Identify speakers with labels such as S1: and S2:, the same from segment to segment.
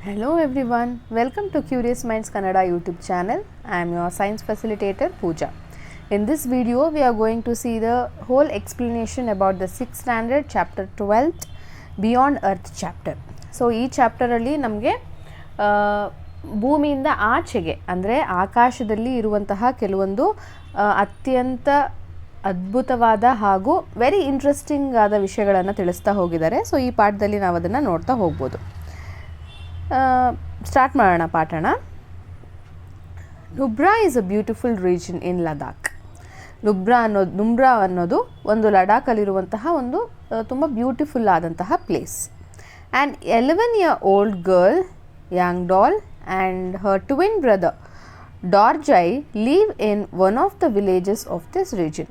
S1: Hello everyone, welcome to Curious Minds Kannada YouTube channel. I am your science facilitator Pooja. In this video, we are going to see the whole explanation about the 6th standard chapter 12th Beyond Earth chapter. So, ಈ ಚಾಪ್ಟರಲ್ಲಿ ನಮಗೆ ಭೂಮಿಯಿಂದ ಆಚೆಗೆ ಅಂದರೆ ಆಕಾಶದಲ್ಲಿ ಇರುವಂತಹ ಕೆಲವೊಂದು ಅತ್ಯಂತ ಅದ್ಭುತವಾದ ಹಾಗೂ ವೆರಿ ಇಂಟ್ರೆಸ್ಟಿಂಗ್ ಆದ ವಿಷಯಗಳನ್ನು ತಿಳಿಸ್ತಾ ಹೋಗಿದ್ದಾರೆ. ಸೊ ಈ ಪಾಠದಲ್ಲಿ ನಾವು ಅದನ್ನು ನೋಡ್ತಾ ಹೋಗ್ಬೋದು. ಸ್ಟಾರ್ಟ್ ಮಾಡೋಣ ಪಾಠನ. Nubra is a beautiful region in Ladakh. Nubra ಅನ್ನೋದು ಒಂದು ಲಡಾಖಲ್ಲಿರುವಂತಹ ಒಂದು ತುಂಬ ಬ್ಯೂಟಿಫುಲ್ ಆದಂತಹ place. And 11-year-old girl Yangdol and her twin brother Dorjay live in one of the villages of this region.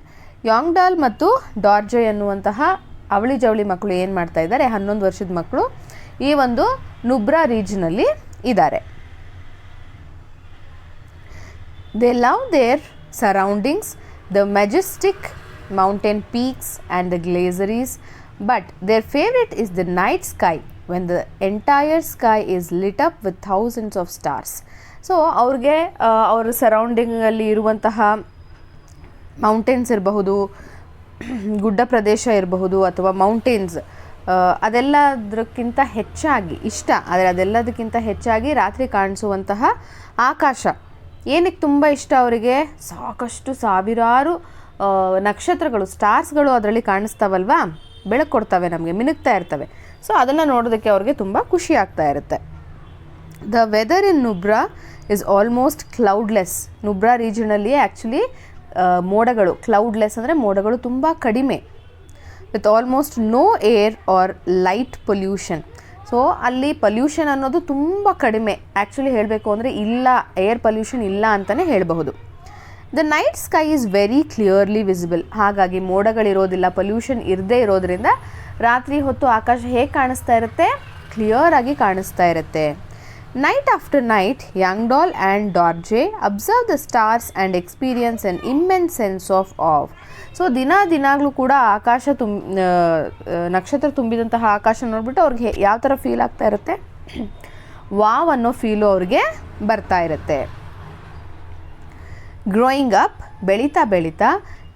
S1: Yangdol ಮತ್ತು ಡಾರ್ಜೈ ಅನ್ನುವಂತಹ ಅವಳಿ ಜವಳಿ ಮಕ್ಕಳು ಏನು ಮಾಡ್ತಾ ಇದ್ದಾರೆ, 11 ವರ್ಷದ ಮಕ್ಕಳು ಈ ಒಂದು ನುಬ್ರಾ ರೀಜನಲ್ಲಿ ಇದ್ದಾರೆ. They love their surroundings, the majestic mountain peaks and the glaciers, but their favourite is the night sky when the entire sky is lit up with thousands of stars. So ಅವ್ರಿಗೆ ಅವರ ಸರೌಂಡಿಂಗಲ್ಲಿ ಇರುವಂತಹ ಮೌಂಟೇನ್ಸ್ ಇರಬಹುದು, ಗುಡ್ಡ ಪ್ರದೇಶ ಇರಬಹುದು ಅಥವಾ mountains, ಅದೆಲ್ಲದಕ್ಕಿಂತ ಹೆಚ್ಚಾಗಿ ಇಷ್ಟ, ಆದರೆ ಅದೆಲ್ಲದಕ್ಕಿಂತ ಹೆಚ್ಚಾಗಿ ರಾತ್ರಿ ಕಾಣಿಸುವಂತಹ ಆಕಾಶ ಏನಕ್ಕೆ ತುಂಬ ಇಷ್ಟ ಅವರಿಗೆ. ಸಾಕಷ್ಟು ಸಾವಿರಾರು ನಕ್ಷತ್ರಗಳು, ಸ್ಟಾರ್ಸ್ಗಳು ಅದರಲ್ಲಿ ಕಾಣಿಸ್ತಾವಲ್ವಾ, ಬೆಳಕು ಕೊಡ್ತವೆ, ನಮಗೆ ಮಿನುಗ್ತಾ ಇರ್ತವೆ. ಸೊ ಅದನ್ನು ನೋಡೋದಕ್ಕೆ ಅವ್ರಿಗೆ ತುಂಬ ಖುಷಿ ಆಗ್ತಾ ಇರುತ್ತೆ. The weather in Nubra is almost cloudless. Nubra ರೀಜನಲ್ಲಿ ಆ್ಯಕ್ಚುಲಿ ಮೋಡಗಳು, ಕ್ಲೌಡ್ಲೆಸ್ ಅಂದರೆ ಮೋಡಗಳು ತುಂಬ ಕಡಿಮೆ, with almost no air or light pollution. So ಅಲ್ಲಿ ಪೊಲ್ಯೂಷನ್ ಅನ್ನೋದು ತುಂಬ ಕಡಿಮೆ. ಆ್ಯಕ್ಚುಲಿ ಹೇಳಬೇಕು ಅಂದರೆ ಇಲ್ಲ, ಏರ್ ಪೊಲ್ಯೂಷನ್ ಇಲ್ಲ ಅಂತಲೇ ಹೇಳಬಹುದು. The night sky is very clearly visible. ಹಾಗಾಗಿ ಮೋಡಗಳಿರೋದಿಲ್ಲ, ಪೊಲ್ಯೂಷನ್ ಇರದೇ ಇರೋದ್ರಿಂದ ರಾತ್ರಿ ಹೊತ್ತು ಆಕಾಶ ಹೇಗೆ ಕಾಣಿಸ್ತಾ ಇರುತ್ತೆ, ಕ್ಲಿಯರ್ ಆಗಿ ಕಾಣಿಸ್ತಾ ಇರುತ್ತೆ. Night after night, Yangdal and Dorje observe the stars and experience an immense sense of awe. So ದಿನಾಗಲೂ ಕೂಡ ಆಕಾಶ ನಕ್ಷತ್ರ ತುಂಬಿದಂತಹ ಆಕಾಶ ನೋಡ್ಬಿಟ್ಟು ಅವ್ರಿಗೆ ಯಾವ ಥರ ಫೀಲ್ ಆಗ್ತಾ ಇರುತ್ತೆ, ವಾವ್ ಅನ್ನೋ ಫೀಲು ಅವ್ರಿಗೆ ಬರ್ತಾ ಇರುತ್ತೆ. ಗ್ರೋಯಿಂಗ್ ಅಪ್, ಬೆಳೀತಾ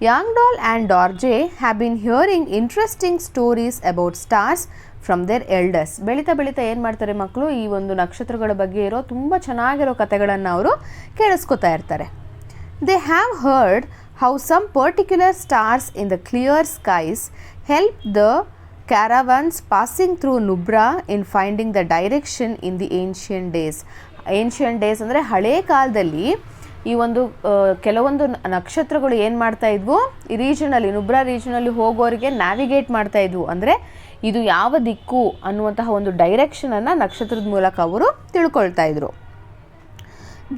S1: Yangdal and Dorje have been hearing interesting stories about stars from their elders. ಬೆಳೀತಾ ಏನು ಮಾಡ್ತಾರೆ ಮಕ್ಕಳು, ಈ ಒಂದು ನಕ್ಷತ್ರಗಳ ಬಗ್ಗೆ ಇರೋ ತುಂಬ ಚೆನ್ನಾಗಿರೋ ಕಥೆಗಳನ್ನು ಅವರು ಕೇಳಿಸ್ಕೊತಾ ಇರ್ತಾರೆ. They have heard how some particular stars in the clear skies help the caravans passing through Nubra in finding the direction in the ancient days. Ancient days ಅಂದರೆ ಹಳೇ ಕಾಲದಲ್ಲಿ ಈ ಒಂದು ಕೆಲವೊಂದು ನಕ್ಷತ್ರಗಳು ಏನು ಮಾಡ್ತಾ ಇದ್ವು, ಈ ರೀಜನಲ್ಲಿ, ನುಬ್ರಾ ರೀಜನಲ್ಲಿ ಹೋಗೋರಿಗೆ ನ್ಯಾವಿಗೇಟ್ ಮಾಡ್ತಾ ಇದ್ವು. ಅಂದರೆ ಇದು ಯಾವ ದಿಕ್ಕು ಅನ್ನುವಂತಹ ಒಂದು ಡೈರೆಕ್ಷನನ್ನು ನಕ್ಷತ್ರದ ಮೂಲಕ ಅವರು ತಿಳ್ಕೊಳ್ತಾ ಇದ್ರು.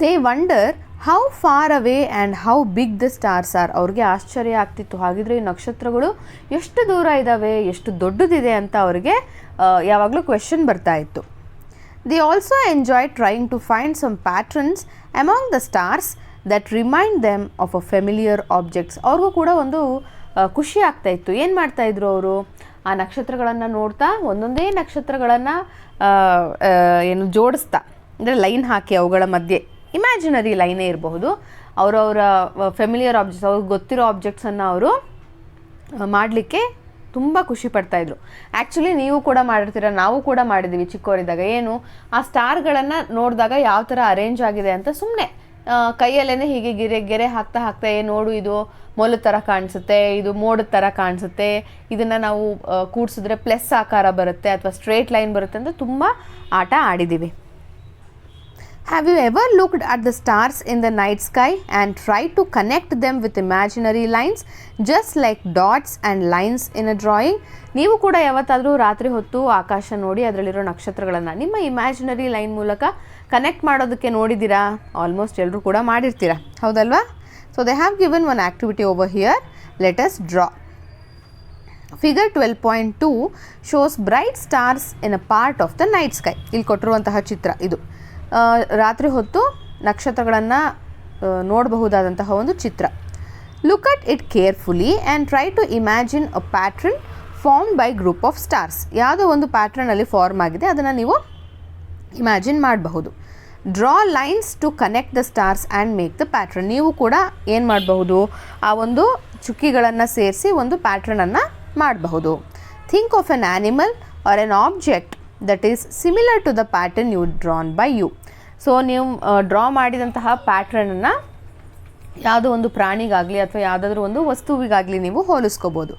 S1: They wonder how far away and how big the stars are. ಅವ್ರಿಗೆ ಆಶ್ಚರ್ಯ ಆಗ್ತಿತ್ತು, ಹಾಗಿದ್ರೆ ಈ ನಕ್ಷತ್ರಗಳು ಎಷ್ಟು ದೂರ ಇದ್ದಾವೆ, ಎಷ್ಟು ದೊಡ್ಡದಿದೆ ಅಂತ ಅವರಿಗೆ ಯಾವಾಗಲೂ ಕ್ವೆಶನ್ ಬರ್ತಾ ಇತ್ತು. They also enjoy trying to find some patterns among the stars that remind them of a familiar objects. ಅವ್ರಿಗೂ ಕೂಡ ಒಂದು ಖುಷಿ ಆಗ್ತಾ ಇತ್ತು. ಏನು ಮಾಡ್ತಾಯಿದ್ರು ಅವರು, ಆ ನಕ್ಷತ್ರಗಳನ್ನು ನೋಡ್ತಾ ಒಂದೊಂದೇ ನಕ್ಷತ್ರಗಳನ್ನು ಏನು ಜೋಡಿಸ್ತಾ, ಅಂದರೆ ಲೈನ್ ಹಾಕಿ ಅವುಗಳ ಮಧ್ಯೆ ಇಮ್ಯಾಜಿನರಿ ಲೈನೇ ಇರಬಹುದು, ಅವರವರ ಫೆಮಿಲಿಯರ್ ಆಬ್ಜೆಕ್ಟ್ಸ್, ಅವ್ರಿಗೆ ಗೊತ್ತಿರೋ ಆಬ್ಜೆಕ್ಟ್ಸನ್ನು ಅವರು ಮಾಡಲಿಕ್ಕೆ ತುಂಬ ಖುಷಿ ಪಡ್ತಾಯಿದ್ರು. ಆ್ಯಕ್ಚುಲಿ ನೀವು ಕೂಡ ಮಾಡಿರ್ತೀರ, ನಾವು ಕೂಡ ಮಾಡಿದ್ದೀವಿ ಚಿಕ್ಕವರಿದ್ದಾಗ. ಏನು, ಆ ಸ್ಟಾರ್ಗಳನ್ನು ನೋಡಿದಾಗ ಯಾವ ಥರ ಅರೇಂಜ್ ಆಗಿದೆ ಅಂತ ಸುಮ್ಮನೆ ಕೈಯಲ್ಲೇ ಹೀಗೆ ಗೆರೆ ಹಾಕ್ತಾ ನೋಡು, ಇದು ಮೊಲದ ಥರ ಕಾಣಿಸುತ್ತೆ, ಇದು ಮೋಡದ ಥರ ಕಾಣಿಸುತ್ತೆ, ಇದನ್ನು ನಾವು ಕೂಡಿಸಿದ್ರೆ ಪ್ಲಸ್ ಆಕಾರ ಬರುತ್ತೆ ಅಥವಾ ಸ್ಟ್ರೇಟ್ ಲೈನ್ ಬರುತ್ತೆ ಅಂತ ತುಂಬ ಆಟ ಆಡಿದ್ದೀವಿ. Have you ever looked at the stars in the night sky and try to connect them with imaginary lines just like dots and lines in a drawing. ನೀವು ಕೂಡ ಯಾವತ್ತಾದರೂ ರಾತ್ರಿ ಹೊತ್ತು ಆಕಾಶ ನೋಡಿ ಅದರಲ್ಲಿರೋ ನಕ್ಷತ್ರಗಳನ್ನು ನಿಮ್ಮ ಇಮ್ಯಾಜಿನರಿ ಲೈನ್ ಮೂಲಕ ಕನೆಕ್ಟ್ ಮಾಡೋದಕ್ಕೆ ನೋಡಿದ್ದೀರಾ? ಆಲ್ಮೋಸ್ಟ್ ಎಲ್ಲರೂ ಕೂಡ ಮಾಡಿರ್ತೀರಾ, ಹೌದಲ್ವಾ? So they have given one activity over here. Let us draw. Figure 12.2 shows bright stars in a part of the night sky. ಇಲ್ಲಿ ಕೊಟ್ಟಿರುವಂತಹ ಚಿತ್ರ ಇದು ರಾತ್ರಿ ಹೊತ್ತು ನಕ್ಷತ್ರಗಳನ್ನು ನೋಡಬಹುದಾದಂತಹ ಒಂದು ಚಿತ್ರ. Look at it carefully and try to imagine a pattern formed by group of stars. ಯಾವುದೋ ಒಂದು ಪ್ಯಾಟ್ರನಲ್ಲಿ ಫಾರ್ಮ್ ಆಗಿದೆ, ಅದನ್ನು ನೀವು ಇಮ್ಯಾಜಿನ್ ಮಾಡಬಹುದು. Draw lines to connect the stars and make the pattern. ನೀವು ಕೂಡ ಏನು ಮಾಡಬಹುದು, ಆ ಒಂದು ಚುಕ್ಕಿಗಳನ್ನು ಸೇರಿಸಿ ಒಂದು ಪ್ಯಾಟ್ರನನ್ನು ಮಾಡಬಹುದು. Think of an animal or an object that is similar to the pattern you drawn by you. So ನೀವು ಡ್ರಾ ಮಾಡಿದಂತಹ ಪ್ಯಾಟ್ರನನ್ನು ಯಾವುದೋ ಒಂದು ಪ್ರಾಣಿಗಾಗಲಿ ಅಥವಾ ಯಾವುದಾದ್ರೂ ಒಂದು ವಸ್ತುವಿಗಾಗಲಿ ನೀವು ಹೋಲಿಸ್ಕೋಬೋದು.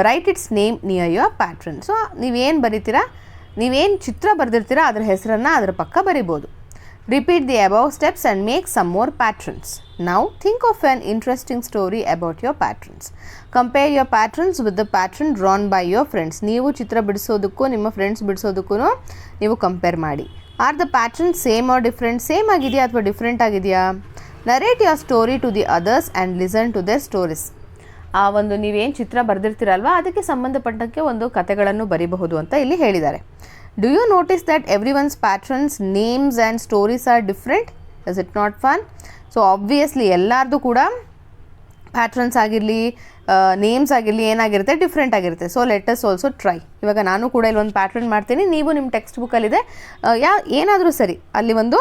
S1: Write its name near your pattern. So ನೀವೇನು ಬರಿತೀರಾ, ನೀವೇನು ಚಿತ್ರ ಬರೆದಿರ್ತೀರಾ ಅದರ ಹೆಸರನ್ನು ಅದರ ಪಕ್ಕ ಬರಿಬೋದು. Repeat the above steps and make some more patterns. Now think of an interesting story about your patterns. Compare your patterns with the pattern drawn by your friends. ನೀವು ಚಿತ್ರ ಬಿಡಿಸೋದಕ್ಕೂ ನಿಮ್ಮ ಫ್ರೆಂಡ್ಸ್ ಬಿಡಿಸೋದಕ್ಕೂ ನೀವು ಕಂಪೇರ್ ಮಾಡಿ. Are the pattern same or different? Same ಆಗಿದೆಯಾ ಅಥವಾ different ಆಗಿದೆಯಾ? Narrate your story to the others and listen to their stories. ಆ ಒಂದು ನೀವೇನು ಚಿತ್ರ ಬರೆದಿರ್ತೀರಲ್ವ ಅದಕ್ಕೆ ಸಂಬಂಧಪಟ್ಟಂತೆ ಒಂದು ಕಥೆಗಳನ್ನು ಬರೀಬಹುದು ಅಂತ ಇಲ್ಲಿ ಹೇಳಿದ್ದಾರೆ. Do you notice that every one's patterns names and stories are different? Is it not fun? So obviously ಎಲ್ಲರದು ಕೂಡ ಪ್ಯಾಟ್ರನ್ಸ್ ಆಗಿರಲಿ ನೇಮ್ಸ್ ಆಗಿರಲಿ ಏನಾಗಿರುತ್ತೆ, ಡಿಫ್ರೆಂಟ್ ಆಗಿರುತ್ತೆ. So let us also try. ಇವಾಗ ನಾನು ಕೂಡ ಇಲ್ಲಿ ಒಂದು ಪ್ಯಾಟ್ರನ್ ಮಾಡ್ತೀನಿ, ನೀವು ನಿಮ್ಮ ಟೆಕ್ಸ್ಟ್ ಬುಕ್ಕಲ್ಲಿದೆ ಏನಾದರೂ ಸರಿ ಅಲ್ಲಿ ಒಂದು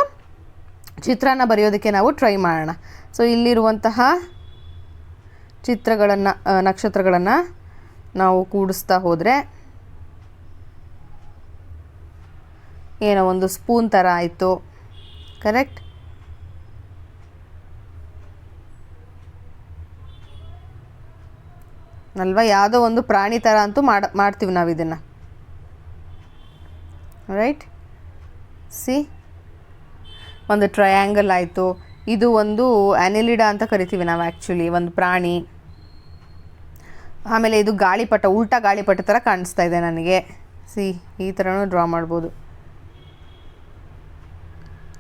S1: ಚಿತ್ರನ ಬರೆಯೋದಕ್ಕೆ ನಾವು ಟ್ರೈ ಮಾಡೋಣ. ಸೊ ಇಲ್ಲಿರುವಂತಹ ಚಿತ್ರಗಳನ್ನು ನಕ್ಷತ್ರಗಳನ್ನು ನಾವು ಕೂಡಿಸ್ತಾ ಹೋದರೆ ಏನೋ ಒಂದು ಸ್ಪೂನ್ ಥರ ಆಯಿತು, ಕರೆಕ್ಟ್? ಅಲ್ವಾ? ಯಾವುದೋ ಒಂದು ಪ್ರಾಣಿ ಥರ ಅಂತೂ ಮಾಡ್ತೀವಿ ನಾವು ಇದನ್ನು, ರೈಟ್? ಸಿ, ಒಂದು ಟ್ರಯಾಂಗಲ್ ಆಯಿತು. ಇದು ಒಂದು ಆ್ಯನಿಲಿಡಾ ಅಂತ ಕರಿತೀವಿ ನಾವು ಆ್ಯಕ್ಚುಲಿ, ಒಂದು ಪ್ರಾಣಿ. ಆಮೇಲೆ ಇದು ಗಾಳಿಪಟ, ಉಲ್ಟಾ ಗಾಳಿಪಟ ಥರ ಕಾಣಿಸ್ತಾ ಇದೆ ನನಗೆ. ಸಿ, ಈ ಥರನೂ ಡ್ರಾ ಮಾಡ್ಬೋದು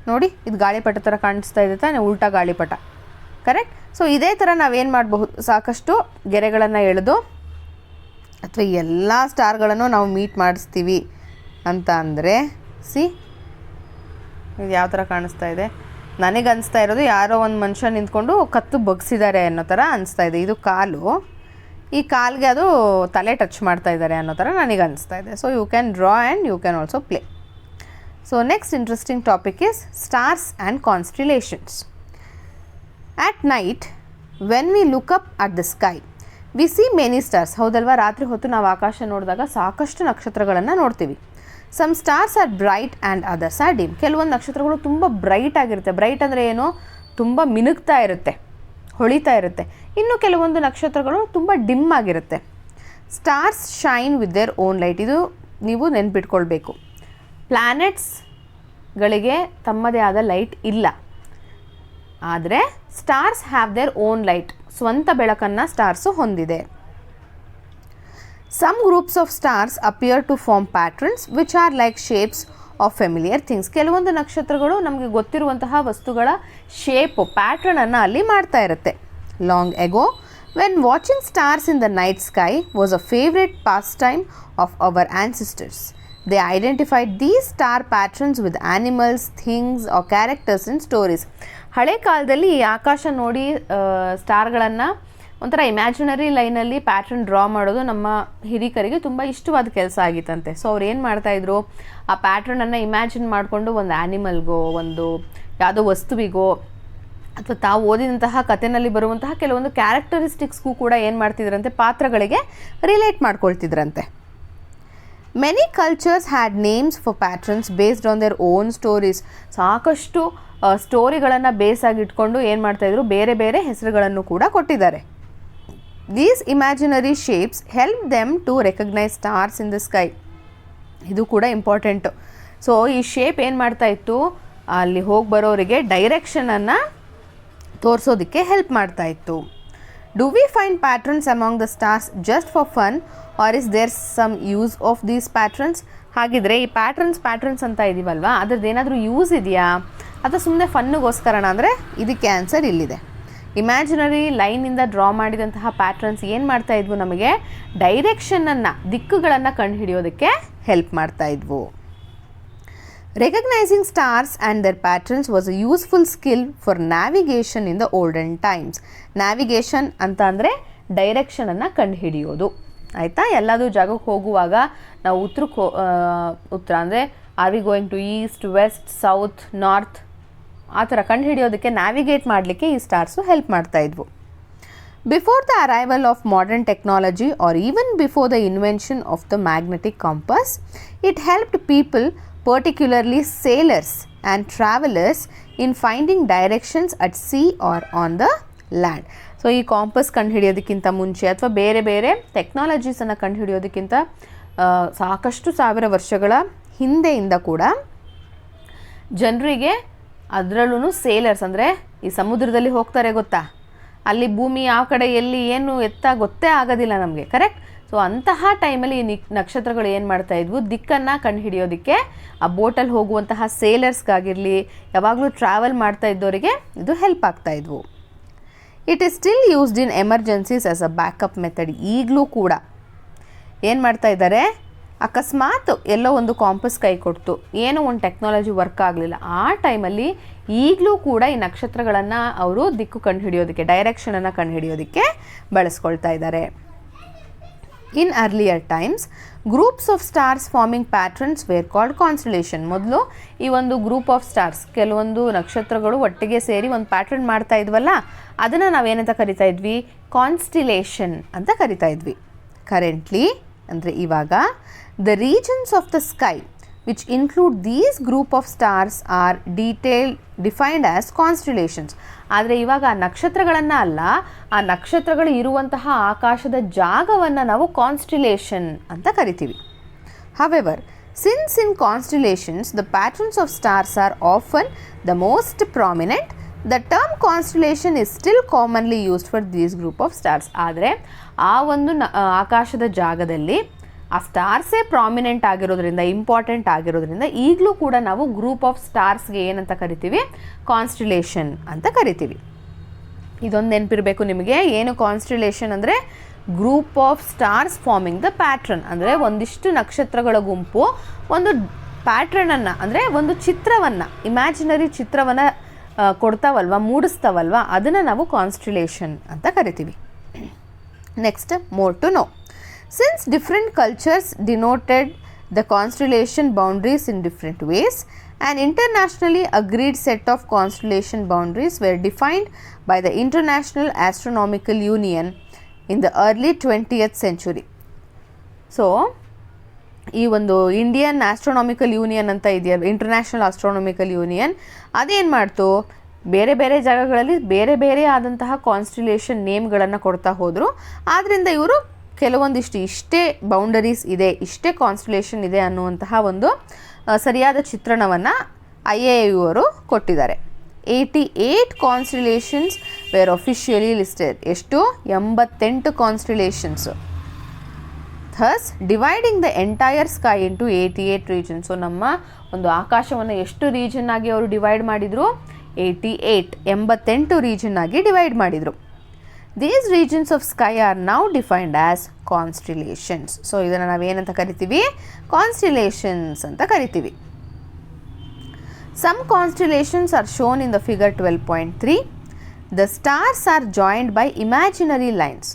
S1: ನೋಡಿ. ಇದು ಗಾಳಿಪಟ ಥರ ಕಾಣಿಸ್ತಾ ಇದೆ ತಾನೆ, ಉಲ್ಟಾ ಗಾಳಿಪಟ, ಕರೆಕ್ಟ್? ಸೊ ಇದೇ ಥರ ನಾವೇನು ಮಾಡಬಹುದು, ಸಾಕಷ್ಟು ಗೆರೆಗಳನ್ನು ಎಳೆದು ಅಥವಾ ಎಲ್ಲ ಸ್ಟಾರ್ಗಳನ್ನು ನಾವು ಮೀಟ್ ಮಾಡಿಸ್ತೀವಿ ಅಂತ ಅಂದರೆ, ಸಿ ಇದು ಯಾವ ಥರ ಕಾಣಿಸ್ತಾ ಇದೆ? ನನಗೆ ಅನಿಸ್ತಾ ಇರೋದು ಯಾರೋ ಒಂದು ಮನುಷ್ಯ ನಿಂತ್ಕೊಂಡು ಕತ್ತು ಬಗ್ಸಿದ್ದಾರೆ ಅನ್ನೋ ಥರ ಅನಿಸ್ತಾ ಇದೆ. ಇದು ಕಾಲು, ಈ ಕಾಲಿಗೆ ಅದು ತಲೆ ಟಚ್ ಮಾಡ್ತಾ ಇದ್ದಾರೆ ಅನ್ನೋ ಥರ ನನಗೆ ಅನಿಸ್ತಾ ಇದೆ. So you can draw and you can also play. So next interesting topic is stars and constellations. At night when we look up at the sky we see many stars. ಹೌದಲ್ವಾ? ರಾತ್ರಿ ಹೊತ್ತು ನಾವು ಆಕಾಶ ನೋಡಿದಾಗ ಸಾಕಷ್ಟು ನಕ್ಷತ್ರಗಳನ್ನು ನೋಡ್ತೀವಿ. Some stars are bright and others are dim. ಕೆಲವೊಂದು ನಕ್ಷತ್ರಗಳು ತುಂಬ ಬ್ರೈಟ್ ಆಗಿರುತ್ತೆ. ಬ್ರೈಟ್ ಅಂದರೆ ಏನು? ತುಂಬ ಮಿನುಗ್ತಾ ಇರುತ್ತೆ, ಹೊಳಿತಾ ಇರುತ್ತೆ. ಇನ್ನು ಕೆಲವೊಂದು ನಕ್ಷತ್ರಗಳು ತುಂಬ ಡಿಮ್ ಆಗಿರುತ್ತೆ. Stars shine with their own light. ಇದು ನೀವು ನೆನ್ಪಿಟ್ಕೊಳ್ಬೇಕು. ಪ್ಲ್ಯಾನೆಟ್ಸ್ಗಳಿಗೆ ತಮ್ಮದೇ ಆದ ಲೈಟ್ ಇಲ್ಲ, ಆದರೆ stars have their own light. ಸ್ವಂತ ಬೆಳಕನ್ನು ಸ್ಟಾರ್ಸು ಹೊಂದಿದೆ. Some groups of stars appear to form patterns which are like shapes of familiar things. ಕೆಲವೊಂದು ನಕ್ಷತ್ರಗಳು ನಮಗೆ ಗೊತ್ತಿರುವಂತಹ ವಸ್ತುಗಳ ಶೇಪು, ಪ್ಯಾಟ್ರನನ್ನು ಅಲ್ಲಿ ಮಾಡ್ತಾ ಇರುತ್ತೆ. Long ago when watching stars in the night sky was a favourite pass time of our ancestors. They identified these star patterns with animals, things are characters in stories. ಹಳೆ ಕಾಲದಲ್ಲಿ ಈ ಆಕಾಶ ನೋಡಿ ಸ್ಟಾರ್ಗಳನ್ನು ಒಂಥರ ಇಮ್ಯಾಜಿನರಿ ಲೈನಲ್ಲಿ pattern draw ಮಾಡೋದು ನಮ್ಮ ಹಿರಿಕರಿಗೆ ತುಂಬ ಇಷ್ಟವಾದ ಕೆಲಸ ಆಗಿತ್ತಂತೆ. ಸೊ ಅವ್ರು ಏನು ಮಾಡ್ತಾಯಿದ್ರು, ಆ ಪ್ಯಾಟ್ರನನ್ನು ಇಮ್ಯಾಜಿನ್ ಮಾಡಿಕೊಂಡು ಒಂದು ಆ್ಯನಿಮಲ್ಗೋ, ಒಂದು ಯಾವುದೋ ವಸ್ತುವಿಗೋ, ಅಥವಾ ತಾವು ಓದಿದಂತಹ ಕಥೆನಲ್ಲಿ ಬರುವಂತಹ ಕೆಲವೊಂದು ಕ್ಯಾರೆಕ್ಟರಿಸ್ಟಿಕ್ಸ್ಗೂ ಕೂಡ ಏನು ಮಾಡ್ತಿದ್ರಂತೆ, ಪಾತ್ರಗಳಿಗೆ ರಿಲೇಟ್ ಮಾಡ್ಕೊಳ್ತಿದ್ರಂತೆ. Many cultures had names for patterns based on their own stories. ಸಾಕಷ್ಟು ಸ್ಟೋರಿಗಳನ್ನು ಬೇಸಾಗಿಟ್ಕೊಂಡು ಏನು ಮಾಡ್ತಾಯಿದ್ರು, ಬೇರೆ ಬೇರೆ ಹೆಸರುಗಳನ್ನು ಕೂಡ ಕೊಟ್ಟಿದ್ದಾರೆ. These imaginary shapes help them to recognize stars in the sky. ಇದು ಕೂಡ ಇಂಪಾರ್ಟೆಂಟು. ಸೊ ಈ ಶೇಪ್ ಏನು ಮಾಡ್ತಾ ಇತ್ತು, ಅಲ್ಲಿ ಹೋಗಿ ಬರೋರಿಗೆ ಡೈರೆಕ್ಷನನ್ನು ತೋರಿಸೋದಕ್ಕೆ ಹೆಲ್ಪ್ ಮಾಡ್ತಾ ಇತ್ತು. Do we find patterns among the stars just for fun or is there some use of these patterns? ಹಾಗಿದ್ರೆ ಈ ಪ್ಯಾಟ್ರನ್ಸ್ ಅಂತ ಇದೀವಲ್ವಾ, ಅದ್ರದ್ದು ಏನಾದರೂ ಯೂಸ್ ಇದೆಯಾ ಅಥವಾ ಸುಮ್ಮನೆ ಫನ್ನಿಗೋಸ್ಕರಣ ಅಂದರೆ ಇದಕ್ಕೆ ಆನ್ಸರ್ ಇಲ್ಲಿದೆ. ಇಮ್ಯಾಜಿನರಿ ಲೈನಿಂದ ಡ್ರಾ ಮಾಡಿದಂತಹ ಪ್ಯಾಟ್ರನ್ಸ್ ಏನು ಮಾಡ್ತಾ ಇದ್ವು, ನಮಗೆ ಡೈರೆಕ್ಷನನ್ನು, ದಿಕ್ಕುಗಳನ್ನು ಕಂಡುಹಿಡಿಯೋದಕ್ಕೆ ಹೆಲ್ಪ್ ಮಾಡ್ತಾ ಇದ್ವು. Recognising stars and their patterns was a useful skill for navigation in the olden times. Navigation ಅಂತ ಅಂದರೆ ಡೈರೆಕ್ಷನನ್ನು ಕಂಡುಹಿಡಿಯೋದು, ಆಯಿತಾ? ಎಲ್ಲದೂ ಜಾಗಕ್ಕೆ ಹೋಗುವಾಗ ನಾವು ಉತ್ತರ ಅಂದರೆ are we going to east, west, south, north, ಆ ಥರ ಕಂಡುಹಿಡಿಯೋದಕ್ಕೆ, ನ್ಯಾವಿಗೇಟ್ ಮಾಡಲಿಕ್ಕೆ ಈ ಸ್ಟಾರ್ಸು ಹೆಲ್ಪ್ ಮಾಡ್ತಾಯಿದ್ವು. Before the arrival of modern technology or even before the invention of the magnetic compass, it helped people, particularly sailors and travellers, in finding directions at sea or on the land. So ಈ compass ಕಂಡುಹಿಡಿಯೋದಕ್ಕಿಂತ ಮುಂಚೆ ಅಥವಾ ಬೇರೆ ಬೇರೆ ಟೆಕ್ನಾಲಜೀಸನ್ನು ಕಂಡುಹಿಡಿಯೋದಕ್ಕಿಂತ ಸಾಕಷ್ಟು ಸಾವಿರ ವರ್ಷಗಳ ಹಿಂದೆಯಿಂದ ಕೂಡ ಜನರಿಗೆ, ಅದರಲ್ಲೂ ಸೇಲರ್ಸ್ ಅಂದರೆ ಈ ಸಮುದ್ರದಲ್ಲಿ ಹೋಗ್ತಾರೆ ಗೊತ್ತಾ, ಅಲ್ಲಿ ಭೂಮಿ ಯಾವ ಕಡೆ ಎಲ್ಲಿ ಏನು ಗೊತ್ತೇ ಆಗೋದಿಲ್ಲ ನಮಗೆ, ಕರೆಕ್ಟ್? ಸೊ ಅಂತಹ ಟೈಮಲ್ಲಿ ಈ ನಕ್ಷತ್ರಗಳು ಏನು ಮಾಡ್ತಾಯಿದ್ವು, ದಿಕ್ಕನ್ನು ಕಂಡುಹಿಡಿಯೋದಕ್ಕೆ ಆ ಬೋಟಲ್ಲಿ ಹೋಗುವಂತಹ ಸೇಲರ್ಸ್ಗಾಗಿರಲಿ, ಯಾವಾಗಲೂ ಟ್ರಾವೆಲ್ ಮಾಡ್ತಾ ಇದ್ದವರಿಗೆ ಇದು ಹೆಲ್ಪ್ ಆಗ್ತಾಯಿದ್ವು. It is still used in emergencies as a backup method. ಈಗಲೂ ಕೂಡ ಏನು ಮಾಡ್ತಾ ಇದ್ದಾರೆ, ಅಕಸ್ಮಾತ್ ಎಲ್ಲೋ ಒಂದು ಕಾಂಪಸ್ ಕೈ ಕೊಡ್ತು, ಏನೋ ಒಂದು ಟೆಕ್ನಾಲಜಿ ವರ್ಕ್ ಆಗಲಿಲ್ಲ, ಆ ಟೈಮಲ್ಲಿ ಈಗಲೂ ಕೂಡ ಈ ನಕ್ಷತ್ರಗಳನ್ನು ಅವರು ದಿಕ್ಕು ಕಂಡುಹಿಡಿಯೋದಕ್ಕೆ, ಡೈರೆಕ್ಷನನ್ನು ಕಂಡುಹಿಡಿಯೋದಕ್ಕೆ ಬಳಸ್ಕೊಳ್ತಾ ಇದ್ದಾರೆ. In earlier times, groups of stars forming patterns were called constellation. ಮೊದಲು ಈ ಒಂದು ಗ್ರೂಪ್ ಆಫ್ ಸ್ಟಾರ್ಸ್, ಕೆಲವೊಂದು ನಕ್ಷತ್ರಗಳು ಒಟ್ಟಿಗೆ ಸೇರಿ ಒಂದು ಪ್ಯಾಟ್ರನ್ ಮಾಡ್ತಾ ಇದ್ವಲ್ಲ, ಅದನ್ನು ನಾವೇನಂತ ಕರಿತಾ ಇದ್ವಿ, ಕಾನ್ಸ್ಟಿಲೇಷನ್ ಅಂತ ಕರಿತಾ ಇದ್ವಿ. ಕರೆಂಟ್ಲಿ ಅಂದರೆ ಇವಾಗ, the regions of the sky which include these group of stars are defined as constellations. ಆದರೆ ಇವಾಗ ಆ ನಕ್ಷತ್ರಗಳನ್ನು ಅಲ್ಲ, ಆ ನಕ್ಷತ್ರಗಳು ಇರುವಂತಹ ಆಕಾಶದ ಜಾಗವನ್ನು ನಾವು ಕಾನ್ಸ್ಟಿಲೇಷನ್ ಅಂತ ಕರಿತೀವಿ. However, since in constellations the patterns of stars are often the most prominent, the term constellation is still commonly used for these group of stars. ಆದರೆ ಆ ಒಂದು ಆಕಾಶದ ಜಾಗದಲ್ಲಿ ಆ ಸ್ಟಾರ್ಸೇ ಪ್ರಾಮಿನೆಂಟ್ ಆಗಿರೋದ್ರಿಂದ, ಇಂಪಾರ್ಟೆಂಟ್ ಆಗಿರೋದ್ರಿಂದ ಈಗಲೂ ಕೂಡ ನಾವು ಗ್ರೂಪ್ ಆಫ್ ಸ್ಟಾರ್ಸ್ಗೆ ಏನಂತ ಕರಿತೀವಿ, ಕಾನ್ಸ್ಟಿಲೇಷನ್ ಅಂತ ಕರಿತೀವಿ. ಇದೊಂದು ನೆನಪಿರಬೇಕು ನಿಮಗೆ, ಏನು ಕಾನ್ಸ್ಟಿಲೇಷನ್ ಅಂದರೆ group of stars farming the pattern. ಅಂದರೆ ಒಂದಿಷ್ಟು ನಕ್ಷತ್ರಗಳ ಗುಂಪು ಒಂದು ಪ್ಯಾಟ್ರನನ್ನು, ಅಂದರೆ ಒಂದು ಚಿತ್ರವನ್ನು, ಇಮ್ಯಾಜಿನರಿ ಚಿತ್ರವನ್ನು ಕೊಡ್ತಾವಲ್ವ, ಮೂಡಿಸ್ತಾವಲ್ವ, ಅದನ್ನು ನಾವು ಕಾನ್ಸ್ಟಿಲೇಷನ್ ಅಂತ ಕರಿತೀವಿ. Next, more to know. Since different cultures denoted the constellation boundaries in different ways, an internationally agreed set of constellation boundaries were defined by the International Astronomical Union in the early 20th century. So, ಈ ಒಂದು Indian astronomical union ಅಂತ ಇದೆಯಲ್ಲ, international astronomical union, ಅದೇನು ಮಾಡ್ತು, ಬೇರೆ ಬೇರೆ ಜಾಗಗಳಲ್ಲಿ ಬೇರೆ ಬೇರೆ ಆದಂತಹ ಕಾನ್ಸ್ಟಿಲೇಷನ್ ನೇಮ್ಗಳನ್ನು ಕೊಡ್ತಾ ಹೋದರು. ಆದ್ದರಿಂದ ಇವರು ಕೆಲವೊಂದಿಷ್ಟು ಇಷ್ಟೇ ಬೌಂಡರೀಸ್ ಇದೆ, ಇಷ್ಟೇ ಕಾನ್ಸ್ಟಲೇಷನ್ ಇದೆ ಅನ್ನುವಂತಹ ಒಂದು ಸರಿಯಾದ ಚಿತ್ರಣವನ್ನು IAU ಅವರು ಕೊಟ್ಟಿದ್ದಾರೆ. 88 ಕಾನ್ಸ್ಟಲೇಷನ್ಸ್ ವೇರ್ ಅಫಿಷಿಯಲಿ ಲಿಸ್ಟೆಡ್. ಎಷ್ಟು? 88 constellations. Thus dividing the entire sky into 88 region. So ನಮ್ಮ ಒಂದು ಆಕಾಶವನ್ನು ಎಷ್ಟು ರೀಜನ್ ಆಗಿ ಅವರು ಡಿವೈಡ್ ಮಾಡಿದರು? 88 ರೀಜನ್ ಆಗಿ ಡಿವೈಡ್ ಮಾಡಿದರು. These regions of sky are now defined as constellations. So ಇದನ್ನು ನಾವೇನಂತ ಕರಿತೀವಿ? Constellations ಅಂತ ಕರಿತೀವಿ. Some constellations are shown in the figure 12.3. The stars are joined by imaginary lines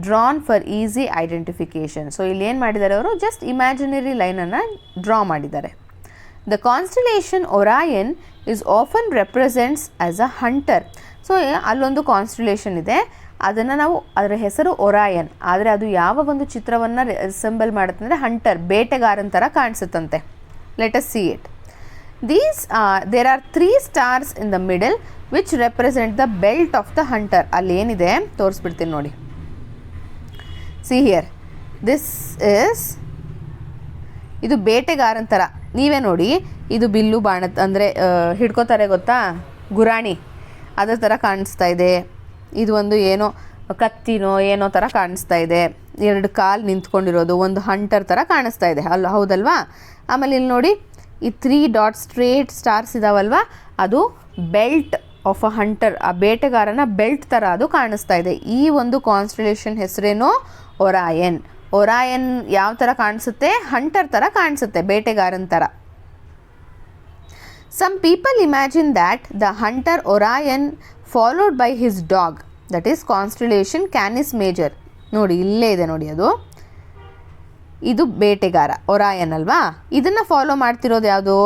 S1: drawn for easy identification. So ಇಲ್ಲಿ ಏನು ಮಾಡಿದ್ದಾರೆ ಅವರು? ಜಸ್ಟ್ ಇಮ್ಯಾಜಿನರಿ ಲೈನನ್ನು ಡ್ರಾ ಮಾಡಿದ್ದಾರೆ. The constellation Orion is often represents as a hunter. So ಅಲ್ಲೊಂದು constellation ಇದೆ, ಅದನ್ನು ನಾವು, ಅದರ ಹೆಸರು ಒರಾಯನ್, ಆದರೆ ಅದು ಯಾವ ಒಂದು ಚಿತ್ರವನ್ನು ರಿಸೆಂಬಲ್ ಮಾಡುತ್ತೆ ಅಂದರೆ ಹಂಟರ್, ಬೇಟೆಗಾರನ ಥರ ಕಾಣಿಸುತ್ತಂತೆ. Let us see it. There are 3 stars in the middle which represent the belt of the hunter. ಅಲ್ಲಿ ಏನಿದೆ ತೋರಿಸ್ಬಿಡ್ತೀನಿ ನೋಡಿ. ಸಿ ಹಿಯರ್, ದಿಸ್ ಇಸ್, ಇದು ಬೇಟೆಗಾರನ ಥರ, ನೀವೇ ನೋಡಿ, ಇದು ಬಿಲ್ಲು ಬಾಣ ಅಂದರೆ ಹಿಡ್ಕೋತಾರೆ ಗೊತ್ತಾ, ಗುರಾಣಿ, ಅದರ ಥರ ಕಾಣಿಸ್ತಾ ಇದೆ. ಇದು ಒಂದು ಏನೋ ಕತ್ತಿನೋ ಏನೋ ಥರ ಕಾಣಿಸ್ತಾ ಇದೆ. 2 ಕಾಲು ನಿಂತ್ಕೊಂಡಿರೋದು, ಒಂದು ಹಂಟರ್ ಥರ ಕಾಣಿಸ್ತಾ ಇದೆ, ಅಲ್ಲ ಹೌದಲ್ವಾ? ಆಮೇಲೆ ಇಲ್ಲಿ ನೋಡಿ, ಈ 3 ಡಾಟ್ ಸ್ಟ್ರೇಟ್ ಸ್ಟಾರ್ಸ್ ಇದಾವಲ್ವ, ಅದು ಬೆಲ್ಟ್ ಆಫ್ ಅ ಹಂಟರ್, ಆ ಬೇಟೆಗಾರನ ಬೆಲ್ಟ್ ಥರ ಅದು ಕಾಣಿಸ್ತಾ ಇದೆ. ಈ ಒಂದು ಕಾನ್ಸ್ಟಲೇಷನ್ ಹೆಸರೇನೋ ಒರಾಯನ್. ಒರಾಯನ್ ಯಾವ ಥರ ಕಾಣಿಸುತ್ತೆ? ಹಂಟರ್ ಥರ ಕಾಣಿಸುತ್ತೆ, ಬೇಟೆಗಾರನ ಥರ. Some people imagine that the hunter Orion followed by his dog, that is constellation Canis Major. ನೋಡಿ ಇಲ್ಲೇ ಇದೆ ನೋಡಿ, ಅದು ಇದು ಬೇಟೆಗಾರ ಒರಾಯನ್ ಅಲ್ವಾ. ಇದನ್ನು ಫಾಲೋ ಮಾಡ್ತಿರೋದು ಯಾವುದು?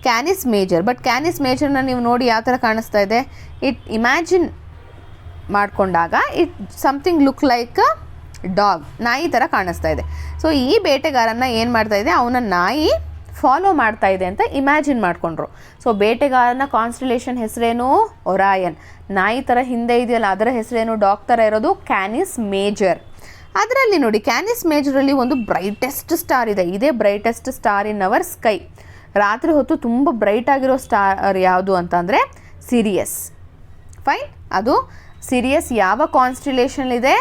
S1: Cannes major. ಬಟ್ ಕ್ಯಾನಿಸ್ ಮೇಜರ್ನ ನೀವು ನೋಡಿ ಯಾವ ಥರ ಕಾಣಿಸ್ತಾ ಇದೆ, ಇಟ್ ಇಮ್ಯಾಜಿನ್ ಮಾಡಿಕೊಂಡಾಗ it something look like a dog, ನಾಯಿ ಥರ ಕಾಣಿಸ್ತಾ ಇದೆ. ಸೊ ಈ ಬೇಟೆಗಾರನ ಏನು ಮಾಡ್ತಾ ಇದೆ, ಅವನ ನಾಯಿ ಫಾಲೋ ಮಾಡ್ತಾ ಇದೆ ಅಂತ ಇಮ್ಯಾಜಿನ್ ಮಾಡಿಕೊಂಡ್ರು. ಸೊ ಬೇಟೆಗಾರನ ಕಾನ್ಸ್ಟಲೇಷನ್ ಹೆಸರೇನು? ಒರಾಯನ್. ನಾಯಿ ಥರ ಹಿಂದೆ ಇದೆಯಲ್ಲ ಅದರ ಹೆಸರೇನು? ಡಾಗ್ ಥರ ಇರೋದು ಕ್ಯಾನಿಸ್ ಮೇಜರ್. ಅದರಲ್ಲಿ ನೋಡಿ ಕ್ಯಾನಿಸ್ ಮೇಜರಲ್ಲಿ ಒಂದು ಬ್ರೈಟೆಸ್ಟ್ ಸ್ಟಾರ್ ಇದೆ. ಇದೇ brightest star in our sky. ರಾತ್ರಿ ಹೊತ್ತು ತುಂಬ ಬ್ರೈಟ್ ಆಗಿರೋ ಸ್ಟಾರ್ ಯಾವುದು ಅಂತಂದರೆ ಸಿರಿಯಸ್. ಫೈನ್. ಅದು ಸಿರಿಯಸ್ ಯಾವ ಕಾನ್ಸ್ಟಿಲೇಷನ್ ಇದೆ?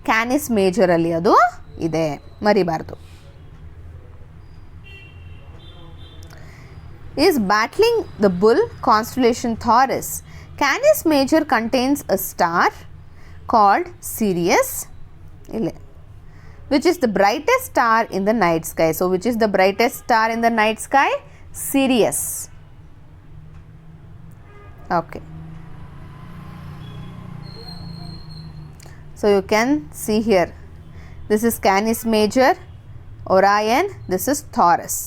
S1: ಕ್ಯಾನಿಸ್ ಮೇಜರಲ್ಲಿ ಅದು ಇದೆ, ಮರಿಬಾರ್ದು. Is battling the bull constellation Taurus. Canis Major contains a star called Sirius, which is the brightest star in the night sky. So which is the brightest star in the night sky? Sirius. Okay. So you can see here, this is Canis Major, Orion, this is Taurus.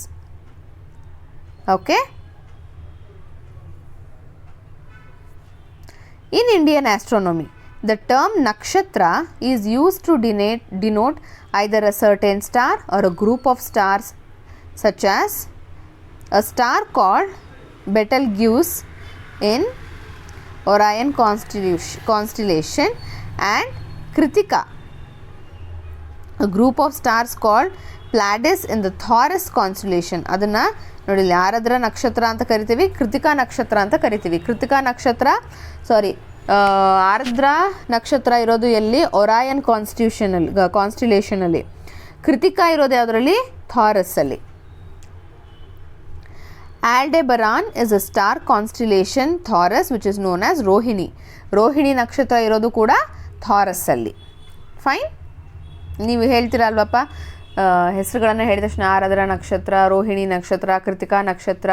S1: Okay. In Indian astronomy, the term nakshatra is used to denote either a certain star or a group of stars, such as a star called Betelgeuse in Orion constellation and Kritika, a group of stars called Pleiades in the Taurus constellation. ಅದನ್ನು ನೋಡಿ, ಯಾರದ್ರ ನಕ್ಷತ್ರ ಅಂತ ಕರಿತೀವಿ? ಕೃತಿಕಾ ನಕ್ಷತ್ರ ಅಂತ ಕರಿತೀವಿ. ಕೃತಿಕಾ ನಕ್ಷತ್ರ ಆರ್ದ್ರ ನಕ್ಷತ್ರ ಇರೋದು ಎಲ್ಲಿ? ಒರಾಯನ್ ಕಾನ್ಸ್ಟಿಲೇಷನಲ್ಲಿ. ಕೃತಿಕಾ ಇರೋದು ಯಾವುದರಲ್ಲಿ? ಥಾರಸ್ಸಲ್ಲಿ. Aldebaran is a star constellation Taurus which is known as Rohini. Rohini ನಕ್ಷತ್ರ ಇರೋದು ಕೂಡ ಥಾರಸ್ಸಲ್ಲಿ. ಫೈನ್. ನೀವು ಹೇಳ್ತೀರಲ್ವಪ್ಪ, ಹೆಸರುಗಳನ್ನು ಹೇಳಿದ ತಕ್ಷಣ ಆರಾಧರ ನಕ್ಷತ್ರ, ರೋಹಿಣಿ ನಕ್ಷತ್ರ, ಕೃತಿಕಾ ನಕ್ಷತ್ರ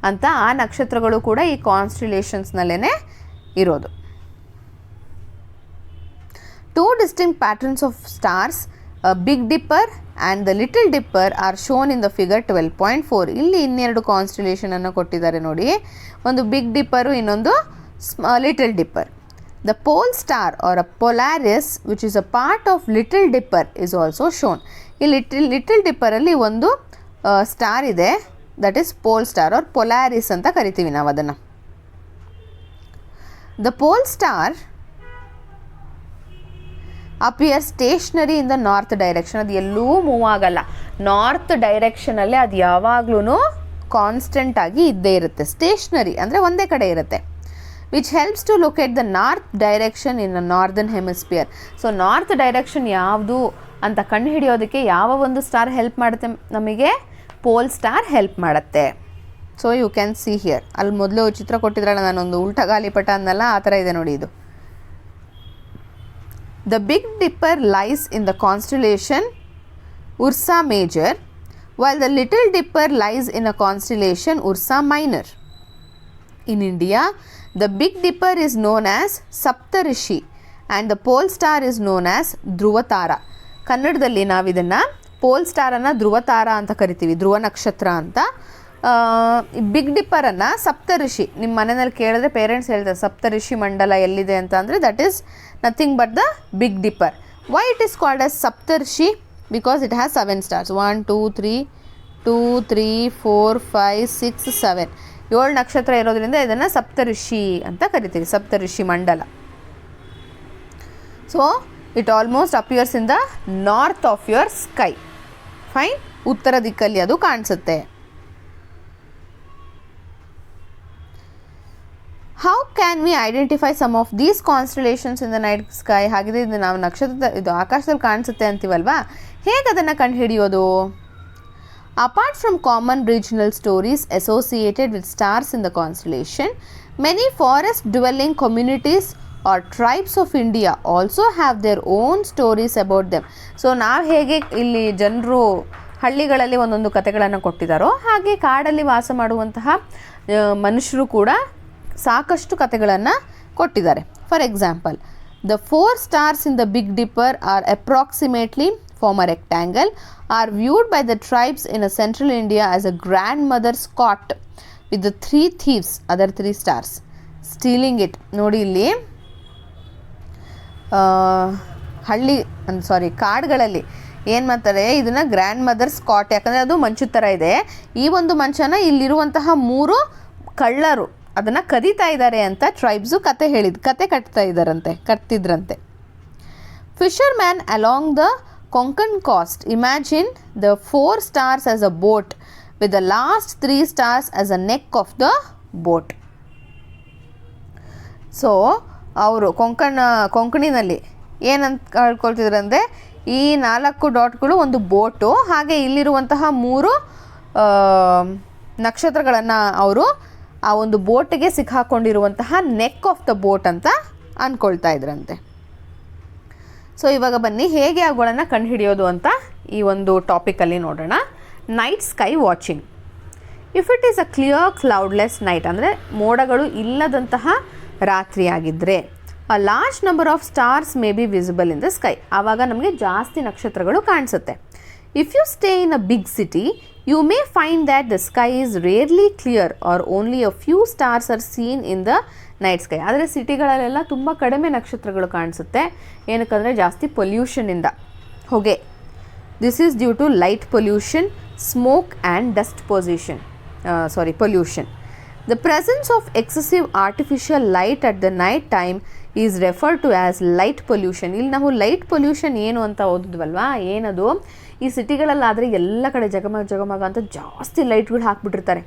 S1: ಅಂತ, ಆ ನಕ್ಷತ್ರಗಳು ಕೂಡ ಈ ಕಾನ್ಸ್ಟಿಲೇಷನ್ಸ್ನಲ್ಲೇ ಇರೋದು. 2 distinct patterns of stars, a Big Dipper and the Little Dipper, are shown in the figure 12.4. ಇಲ್ಲಿ ಇನ್ನೆರಡು ಕಾನ್ಸ್ಟಿಲೇಷನ್ ಅನ್ನು ಕೊಟ್ಟಿದ್ದಾರೆ ನೋಡಿ. ಒಂದು ಬಿಗ್ ಡಿಪ್ಪರು, ಇನ್ನೊಂದು little dipper. The pole star or a Polaris, which is a part of Little Dipper, is also shown. ಈ little ಡಿಪ್ಪರಲ್ಲಿ ಒಂದು ಸ್ಟಾರ್ ಇದೆ, that is pole star or Polaris ಅಂತ ಕರಿತೀವಿ ನಾವು ಅದನ್ನು. The pole star appear stationary in the north direction. ಅದು ಎಲ್ಲೂ ಮೂವ್ ಆಗಲ್ಲ, ನಾರ್ತ್ ಡೈರೆಕ್ಷನಲ್ಲಿ ಅದು ಯಾವಾಗ್ಲೂ ಕಾನ್ಸ್ಟೆಂಟ್ ಆಗಿ ಇದ್ದೇ ಇರುತ್ತೆ. ಸ್ಟೇಷನರಿ ಅಂದರೆ ಒಂದೇ ಕಡೆ ಇರುತ್ತೆ. Which helps to locate the north direction in a northern hemisphere. So north direction ಯಾವುದು ಅಂತ ಕಂಡು ಹಿಡಿಯೋದಕ್ಕೆ ಯಾವ ಒಂದು ಸ್ಟಾರ್ ಹೆಲ್ಪ್ ಮಾಡುತ್ತೆ ನಮಗೆ? ಪೋಲ್ ಸ್ಟಾರ್ ಹೆಲ್ಪ್ ಮಾಡುತ್ತೆ. So you can see here. ಅಲ್ಲಿ ಮೊದಲು ಚಿತ್ರ ಕೊಟ್ಟಿದ್ರಲ್ಲ, ನಾನೊಂದು ಉಲ್ಟಾ ಗಾಲಿಪಟ ಅನ್ನಲ್ಲ, ಆ ಥರ ಇದೆ ನೋಡಿ ಇದು. The big Dipper lies in the constellation Ursa Major, while the little dipper lies in a constellation Ursa minor. In India, the big dipper is known as Saptarishi and the pole star is known as Dhruvatara. ಕನ್ನಡದಲ್ಲಿ ನಾವಿದನ್ನು pole ಸ್ಟಾರನ್ನು ಧ್ರುವತಾರ ಅಂತ ಕರಿತೀವಿ, ಧ್ರುವ ನಕ್ಷತ್ರ ಅಂತ. Big ಡಿಪ್ಪರನ್ನು ಸಪ್ತಋಷಿ, ನಿಮ್ಮ ಮನೆಯಲ್ಲಿ ಕೇಳಿದ್ರೆ parents ಹೇಳ್ತಾರೆ ಸಪ್ತಋಷಿ ಮಂಡಲ ಎಲ್ಲಿದೆ ಅಂತ, ಅಂದರೆ that is nothing but the big Dipper. Why it is called as Saptarishi? Because it has 7 stars. 1 2 3 2 3 4 5 6 7 7 ನಕ್ಷತ್ರ ಇರೋದ್ರಿಂದ ಇದನ್ನು ಸಪ್ತಋಷಿ ಅಂತ ಕರಿತೀವಿ, ಸಪ್ತಋಷಿ ಮಂಡಲ. So it almost appears in the north of your sky. Fine. ಉತ್ತರ ದಿಕ್ಕಲ್ಲಿ ಅದು ಕಾಣಿಸುತ್ತೆ. How can we identify some of these constellations in the night sky? ಹಾಗಿದ್ರೆ ಇದು ನಾವು ನಕ್ಷತ್ರ ಇದು ಆಕಾಶದಲ್ಲಿ ಕಾಣಿಸುತ್ತೆ ಅಂತೀವಲ್ವಾ, ಹೇಗೆ ಅದನ್ನು ಕಂಡುಹಿಡಿಯೋದು? Apart from common regional stories associated with stars in the constellation, many forest-dwelling communities or tribes of India also have their own stories about them. So ನಾವು ಹೇಗೆ ಇಲ್ಲಿ ಜನರು ಹಳ್ಳಿಗಳಲ್ಲಿ ಒಂದೊಂದು ಕಥೆಗಳನ್ನು ಕೊಟ್ಟಿದ್ದಾರೋ, ಹಾಗೆ ಕಾಡಲ್ಲಿ ವಾಸ ಮಾಡುವಂತಹ ಮನುಷ್ಯರು ಕೂಡ ಸಾಕಷ್ಟು ಕಥೆಗಳನ್ನು ಕೊಟ್ಟಿದ್ದಾರೆ. For example, the 4 stars in the Big Dipper are approximately form a rectangle, are viewed by the tribes in a central India as a grandmother's cot with the 3 thieves, other 3 stars, stealing it. ನೋಡಿ ಇಲ್ಲಿ ಕಾಡುಗಳಲ್ಲಿ ಏನು ಮಾಡ್ತಾರೆ, ಇದನ್ನು grand mother's ಕಾಟ್, ಯಾಕಂದರೆ ಅದು ಮಂಚದ ಥರ ಇದೆ. ಈ ಒಂದು ಮಂಚನ ಇಲ್ಲಿರುವಂತಹ 3 ಕಳ್ಳರು ಅದನ್ನು ಕದೀತಾ ಇದ್ದಾರೆ ಅಂತ ಟ್ರೈಬ್ಸು ಕತೆ ಕಟ್ತಿದ್ರಂತೆ. Fisherman along the Konkan coast imagine the 4 stars as a boat with the last 3 stars as a neck of the boat. So ಅವರು ಕೊಂಕಣಿನಲ್ಲಿ ಏನಂತ ಹೇಳ್ಕೊಳ್ತಿದ್ರಂದರೆ, ಈ 4 ಡಾಟ್ಗಳು ಒಂದು ಬೋಟು, ಹಾಗೆ ಇಲ್ಲಿರುವಂತಹ 3 ನಕ್ಷತ್ರಗಳನ್ನು ಅವರು ಆ ಒಂದು ಬೋಟಿಗೆ ಸಿಕ್ಕಾಕೊಂಡಿರುವಂತಹ ನೆಕ್ ಆಫ್ ದ ಬೋಟ್ ಅಂತ ಅಂದ್ಕೊಳ್ತಾ ಇದ್ರಂತೆ. ಸೊ ಇವಾಗ ಬನ್ನಿ ಹೇಗೆ ಅವುಗಳನ್ನು ಕಂಡುಹಿಡಿಯೋದು ಅಂತ ಈ ಒಂದು ಟಾಪಿಕಲ್ಲಿ ನೋಡೋಣ. Night sky watching. If it is a clear cloudless night, ಅಂದರೆ ಮೋಡಗಳು ಇಲ್ಲದಂತಹ ರಾತ್ರಿಯಾಗಿದ್ದರೆ, a large number of stars may be visible in the sky, ಆವಾಗ ನಮಗೆ ಜಾಸ್ತಿ ನಕ್ಷತ್ರಗಳು ಕಾಣಿಸುತ್ತೆ. If you stay in a big city, you may find that the sky is rarely clear or only a few stars are seen in the night sky. ಆದರೆ ಸಿಟಿಗಳಲ್ಲೆಲ್ಲ ತುಂಬ ಕಡಿಮೆ ನಕ್ಷತ್ರಗಳು ಕಾಣಿಸುತ್ತೆ. ಏನಕ್ಕಂದರೆ ಜಾಸ್ತಿ ಪೊಲ್ಯೂಷನಿಂದ, ಹೊಗೆ. This is due to light pollution, smoke and dust pollution. The presence of excessive artificial light at the night time is referred to as light pollution. ಇಲ್ಲಿ ನಾವು ಲೈಟ್ ಪೊಲ್ಯೂಷನ್ ಏನು ಅಂತ ಓದಿದ್ವಲ್ವಾ, ಏನದು, ಈ ಸಿಟಿಗಳಲ್ಲಾದರೆ ಎಲ್ಲ ಕಡೆ ಜಗಮಗ ಅಂತ ಜಾಸ್ತಿ ಲೈಟ್ಗಳು ಹಾಕ್ಬಿಟ್ಟಿರ್ತಾರೆ,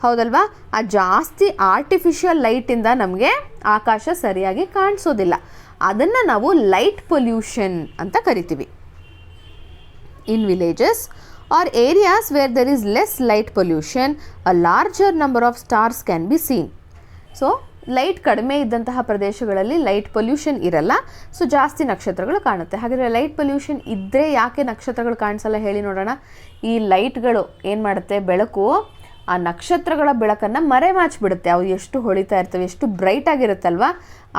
S1: ಹೌದಲ್ವಾ. ಆ ಜಾಸ್ತಿ ಆರ್ಟಿಫಿಷಿಯಲ್ ಲೈಟಿಂದ ನಮಗೆ ಆಕಾಶ ಸರಿಯಾಗಿ ಕಾಣಿಸೋದಿಲ್ಲ. ಅದನ್ನು ನಾವು ಲೈಟ್ ಪೊಲ್ಯೂಷನ್ ಅಂತ ಕರಿತೀವಿ. ಇನ್ villages or areas where there is less light pollution, a larger number of stars can be seen. So light ಕಡಿಮೆ ಇದ್ದಂತಹ ಪ್ರದೇಶಗಳಲ್ಲಿ ಲೈಟ್ ಪೊಲ್ಯೂಷನ್ ಇರಲ್ಲ, ಸೊ ಜಾಸ್ತಿ ನಕ್ಷತ್ರಗಳು ಕಾಣುತ್ತೆ. ಹಾಗಾದರೆ ಲೈಟ್ ಪೊಲ್ಯೂಷನ್ ಇದ್ದರೆ ಯಾಕೆ ನಕ್ಷತ್ರಗಳು ಕಾಣಿಸಲ್ಲ ಹೇಳಿ ನೋಡೋಣ. ಈ ಲೈಟ್ಗಳು ಏನು ಮಾಡುತ್ತೆ, ಬೆಳಕು ಆ ನಕ್ಷತ್ರಗಳ ಬೆಳಕನ್ನು ಮರೆಮಾಚಿಬಿಡುತ್ತೆ. ಅವು ಎಷ್ಟು ಹೊಳಿತಾ ಇರ್ತವೆ, ಎಷ್ಟು ಬ್ರೈಟ್ ಆಗಿರುತ್ತಲ್ವ,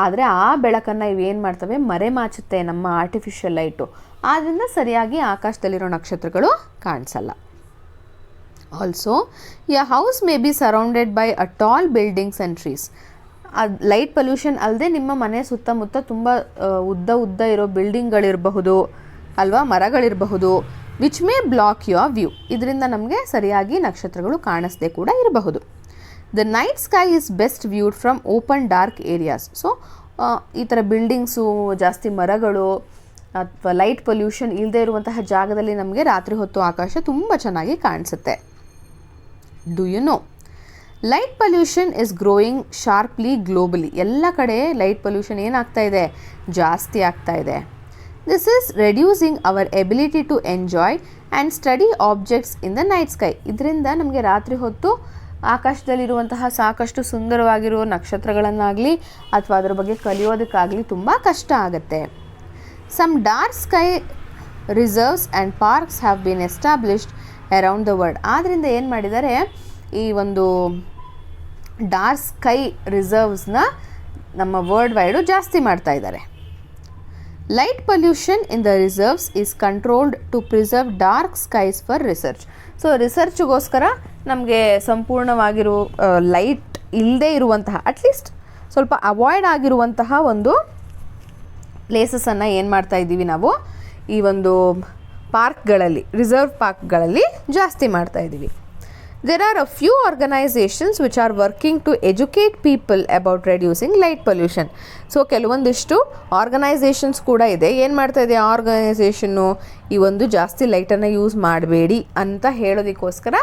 S1: ಆದರೆ ಆ ಬೆಳಕನ್ನು ಇವೇನು ಮಾಡ್ತವೆ, ಮರೆಮಾಚುತ್ತೆ ನಮ್ಮ ಆರ್ಟಿಫಿಷಿಯಲ್ ಲೈಟು. ಆದ್ದರಿಂದ ಸರಿಯಾಗಿ ಆಕಾಶದಲ್ಲಿರೋ ನಕ್ಷತ್ರಗಳು ಕಾಣಿಸಲ್ಲ. Also a house may be surrounded by a tall buildings and trees. ಅದು ಲೈಟ್ ಪೊಲ್ಯೂಷನ್ ಅಲ್ಲದೆ ನಿಮ್ಮ ಮನೆ ಸುತ್ತಮುತ್ತ ತುಂಬ ಉದ್ದ ಇರೋ ಬಿಲ್ಡಿಂಗ್ಗಳಿರಬಹುದು ಅಲ್ವಾ, ಮರಗಳಿರಬಹುದು, which may block your view. ಇದರಿಂದ ನಮಗೆ ಸರಿಯಾಗಿ ನಕ್ಷತ್ರಗಳು ಕಾಣಿಸದೆ ಕೂಡ ಇರಬಹುದು. The night sky is best viewed from open dark areas. So ಈ ಥರ ಬಿಲ್ಡಿಂಗ್ಸು, ಜಾಸ್ತಿ ಮರಗಳು ಅಥವಾ ಲೈಟ್ ಪೊಲ್ಯೂಷನ್ ಇಲ್ಲದೆ ಇರುವಂತಹ ಜಾಗದಲ್ಲಿ ನಮಗೆ ರಾತ್ರಿ ಹೊತ್ತು ಆಕಾಶ ತುಂಬ ಚೆನ್ನಾಗಿ ಕಾಣಿಸುತ್ತೆ. Do you know light pollution is growing sharply globally. ಎಲ್ಲ ಕಡೆ ಲೈಟ್ ಪೊಲ್ಯೂಷನ್ ಏನಾಗ್ತಾ ಇದೆ, ಜಾಸ್ತಿ ಆಗ್ತಾ ಇದೆ. This is reducing our ability to enjoy and study objects in the night sky. ಇದರಿಂದ ನಮಗೆ ರಾತ್ರಿ ಹೊತ್ತು ಆಕಾಶದಲ್ಲಿರುವಂತಹ ಸಾಕಷ್ಟು ಸುಂದರವಾಗಿರುವ ನಕ್ಷತ್ರಗಳನ್ನಾಗಲಿ ಅಥವಾ ಅದರ ಬಗ್ಗೆ ಕಲಿಯೋದಕ್ಕಾಗಲಿ ತುಂಬ ಕಷ್ಟ ಆಗುತ್ತೆ. Some dark sky reserves and parks have been established around the world. ಆದ್ದರಿಂದ ಏನು ಮಾಡಿದ್ದಾರೆ, ಈ ಒಂದು ಡಾರ್ಕ್ ಸ್ಕೈ ರಿಸರ್ವ್ಸ್ನ ನಮ್ಮ ವರ್ಲ್ಡ್ ವೈಡು ಜಾಸ್ತಿ ಮಾಡ್ತಾ ಇದ್ದಾರೆ. Light pollution in the reserves is controlled to preserve dark skies for research. So ರಿಸರ್ಚ್ಗೋಸ್ಕರ ನಮಗೆ ಸಂಪೂರ್ಣವಾಗಿರೋ ಲೈಟ್ ಇಲ್ಲದೆ ಇರುವಂತಹ, ಅಟ್ಲೀಸ್ಟ್ ಸ್ವಲ್ಪ ಅವಾಯ್ಡ್ ಆಗಿರುವಂತಹ ಒಂದು ಪ್ಲೇಸಸನ್ನು ಏನು ಮಾಡ್ತಾ ಇದ್ದೀವಿ ನಾವು, ಈ ಒಂದು ಪಾರ್ಕ್ಗಳಲ್ಲಿ, ರಿಸರ್ವ್ ಪಾರ್ಕ್ಗಳಲ್ಲಿ ಜಾಸ್ತಿ ಮಾಡ್ತಾ ಇದ್ದೀವಿ. There are a few organizations which are working to educate people about reducing light pollution. So ಕೆಲವೊಂದಿಷ್ಟು ಆರ್ಗನೈಸೇಷನ್ಸ್ ಕೂಡ ಇದೆ. ಏನು ಮಾಡ್ತಾ ಇದೆ ಆರ್ಗನೈಸೇಷನ್ನು, ಈ ಒಂದು ಜಾಸ್ತಿ ಲೈಟನ್ನು ಯೂಸ್ ಮಾಡಬೇಡಿ ಅಂತ ಹೇಳೋದಕ್ಕೋಸ್ಕರ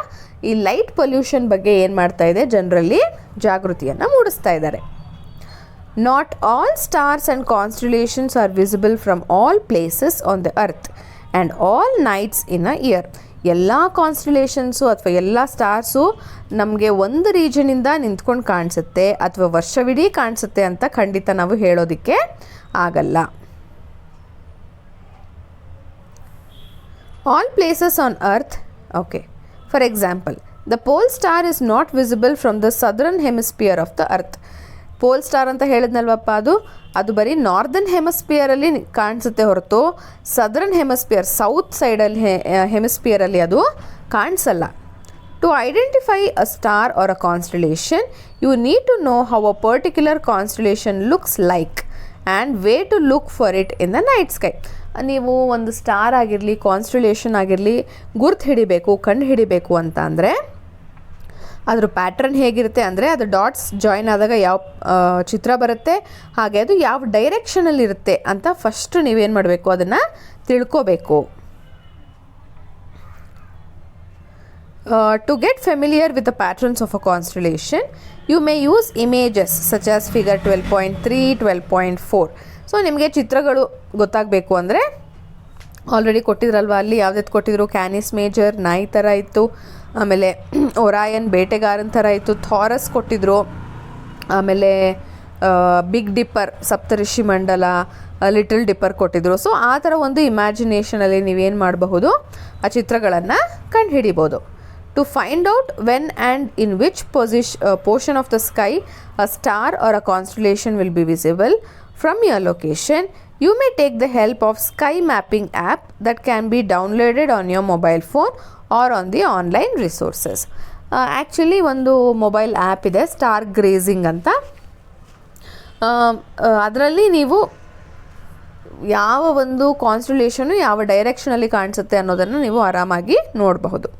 S1: ಈ ಲೈಟ್ ಪೊಲ್ಯೂಷನ್ ಬಗ್ಗೆ ಏನು ಮಾಡ್ತಾ ಇದೆ, ಜನರಲ್ಲಿ ಜಾಗೃತಿಯನ್ನು ಮೂಡಿಸ್ತಾ ಇದ್ದಾರೆ. Not all stars and constellations are visible from all places on the earth and all nights in a year. ಎಲ್ಲ ಕಾನ್ಸ್ಟಲೇಷನ್ಸು ಅಥವಾ ಎಲ್ಲ ಸ್ಟಾರ್ಸು ನಮಗೆ ಒಂದು ರೀಜನಿಂದ ನಿಂತ್ಕೊಂಡು ಕಾಣಿಸುತ್ತೆ ಅಥವಾ ವರ್ಷವಿಡೀ ಕಾಣಿಸುತ್ತೆ ಅಂತ ಖಂಡಿತ ನಾವು ಹೇಳೋದಕ್ಕೆ ಆಗಲ್ಲ. All places on earth, okay, for example the pole star is not visible from the southern hemisphere of the earth. Pole star ಅಂತ ಹೇಳಿದ್ನಲ್ವಪ್ಪ, ಅದು ಬರೀ ನಾರ್ದರ್ನ್ ಹೆಮಿಸ್ಫಿಯರಲ್ಲಿ ಕಾಣಿಸುತ್ತೆ ಹೊರತು ಸದರ್ನ್ ಹೆಮಿಸ್ಫಿಯರ್, ಸೌತ್ ಸೈಡಲ್ಲಿ ಹೆಮಿಸ್ಫಿಯರಲ್ಲಿ ಅದು ಕಾಣಿಸಲ್ಲ. To identify a star or a constellation, you need to know how a particular constellation looks like and where to look for it in the night sky. ನೀವು ಒಂದು star ಆಗಿರಲಿ, constellation ಆಗಿರಲಿ ಕಂಡು ಹಿಡಿಬೇಕು ಅಂತ ಅಂದರೆ ಅದ್ರ ಪ್ಯಾಟ್ರನ್ ಹೇಗಿರುತ್ತೆ ಅಂದರೆ, ಅದು ಡಾಟ್ಸ್ ಜಾಯಿನ್ ಆದಾಗ ಯಾವ ಚಿತ್ರ ಬರುತ್ತೆ, ಹಾಗೆ ಅದು ಯಾವ ಡೈರೆಕ್ಷನಲ್ಲಿರುತ್ತೆ ಅಂತ ಫಸ್ಟು ನೀವೇನು ಮಾಡಬೇಕು, ಅದನ್ನು ತಿಳ್ಕೋಬೇಕು. To get familiar with the patterns of a constellation, you may use images such as figure 12.3, 12.4. So ನಿಮಗೆ ಚಿತ್ರಗಳು ಗೊತ್ತಾಗಬೇಕು ಅಂದರೆ ಆಲ್ರೆಡಿ ಕೊಟ್ಟಿದ್ರಲ್ವ, ಅಲ್ಲಿ ಯಾವ್ದು ಕೊಟ್ಟಿದ್ರು, ಕ್ಯಾನಿಸ್ ಮೇಜರ್ ನಾಯಿ ಥರ ಇತ್ತು, ಆಮೇಲೆ ಒರಾಯನ್ ಬೇಟೆಗಾರನ ಥರ ಇತ್ತು, ಥಾರಸ್ ಕೊಟ್ಟಿದ್ರು, ಆಮೇಲೆ ಬಿಗ್ ಡಿಪ್ಪರ್ ಸಪ್ತಋಷಿ ಮಂಡಲ, ಲಿಟಲ್ ಡಿಪ್ಪರ್ ಕೊಟ್ಟಿದ್ರು. ಸೊ ಆ ಥರ ಒಂದು ಇಮ್ಯಾಜಿನೇಷನಲ್ಲಿ ನೀವೇನು ಮಾಡಬಹುದು, ಆ ಚಿತ್ರಗಳನ್ನು ಕಂಡುಹಿಡಿಬೋದು. To find out when and in which portion of the sky a star or a constellation will be visible from your location, you may take the help of sky mapping app that can be downloaded on your mobile phone or on the online resources. Actually ಒಂದು mobile app ಇದೆ, star grazing ಅಂತ. ಅದರಲ್ಲಿ ನೀವು ಯಾವ ಒಂದು ಕಾನ್ಸ್ಟಲೇಷನು ಯಾವ ಡೈರೆಕ್ಷನಲ್ಲಿ ಕಾಣಿಸುತ್ತೆ ಅನ್ನೋದನ್ನು ನೀವು ಆರಾಮಾಗಿ ನೋಡಬಹುದು.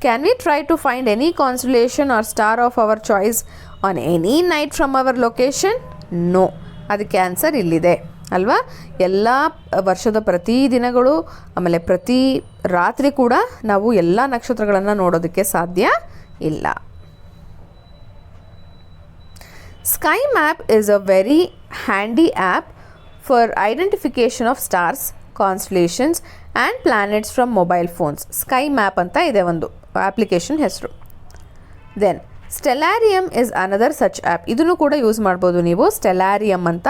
S1: Can we try to find any constellation or star of our choice on any night from our location? No. ಅದಕ್ಕೆ ಆನ್ಸರ್ ಇಲ್ಲಿದೆ ಅಲ್ವಾ. ಎಲ್ಲ ವರ್ಷದ ಪ್ರತಿ ದಿನಗಳು ಆಮೇಲೆ ಪ್ರತಿ ರಾತ್ರಿ ಕೂಡ ನಾವು ಎಲ್ಲ ನಕ್ಷತ್ರಗಳನ್ನು ನೋಡೋದಕ್ಕೆ ಸಾಧ್ಯ ಇಲ್ಲ. Sky Map is a very handy app for identification of stars, constellations and planets from mobile phones. Sky Map ಅಂತ ಇದೆ ಒಂದು ಅಪ್ಲಿಕೇಶನ್ ಹೆಸರು. Then Stellarium is another such app. ಇದನ್ನು ಕೂಡ ಯೂಸ್ ಮಾಡ್ಬೋದು ನೀವು. ಸ್ಟೆಲಾರಿಯಮ್ ಅಂತ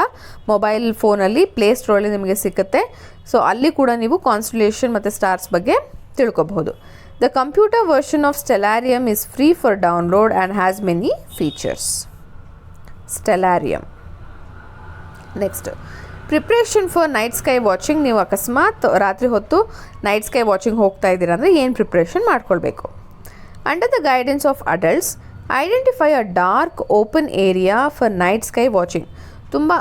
S1: ಮೊಬೈಲ್ ಫೋನಲ್ಲಿ ಪ್ಲೇಸ್ಟೋರಲ್ಲಿ ನಿಮಗೆ ಸಿಗುತ್ತೆ. ಸೊ ಅಲ್ಲಿ ಕೂಡ ನೀವು ಕಾನ್ಸ್ಟಲೇಷನ್ ಮತ್ತು ಸ್ಟಾರ್ಸ್ ಬಗ್ಗೆ ತಿಳ್ಕೊಬಹುದು. The computer version of Stellarium is free for download and has many features. Stellarium. Next preparation for night sky watching. ನೀವು ಅಕಸ್ಮಾತ್ ರಾತ್ರಿ ಹೊತ್ತು ನೈಟ್ ಸ್ಕೈ ವಾಚಿಂಗ್ ಹೋಗ್ತಾ ಇದ್ದೀರಾ ಅಂದರೆ ಏನು ಪ್ರಿಪ್ರೇಷನ್ ಮಾಡ್ಕೊಳ್ಬೇಕು. Under the guidance of adults, identify a dark open area for night sky watching. ತುಂಬ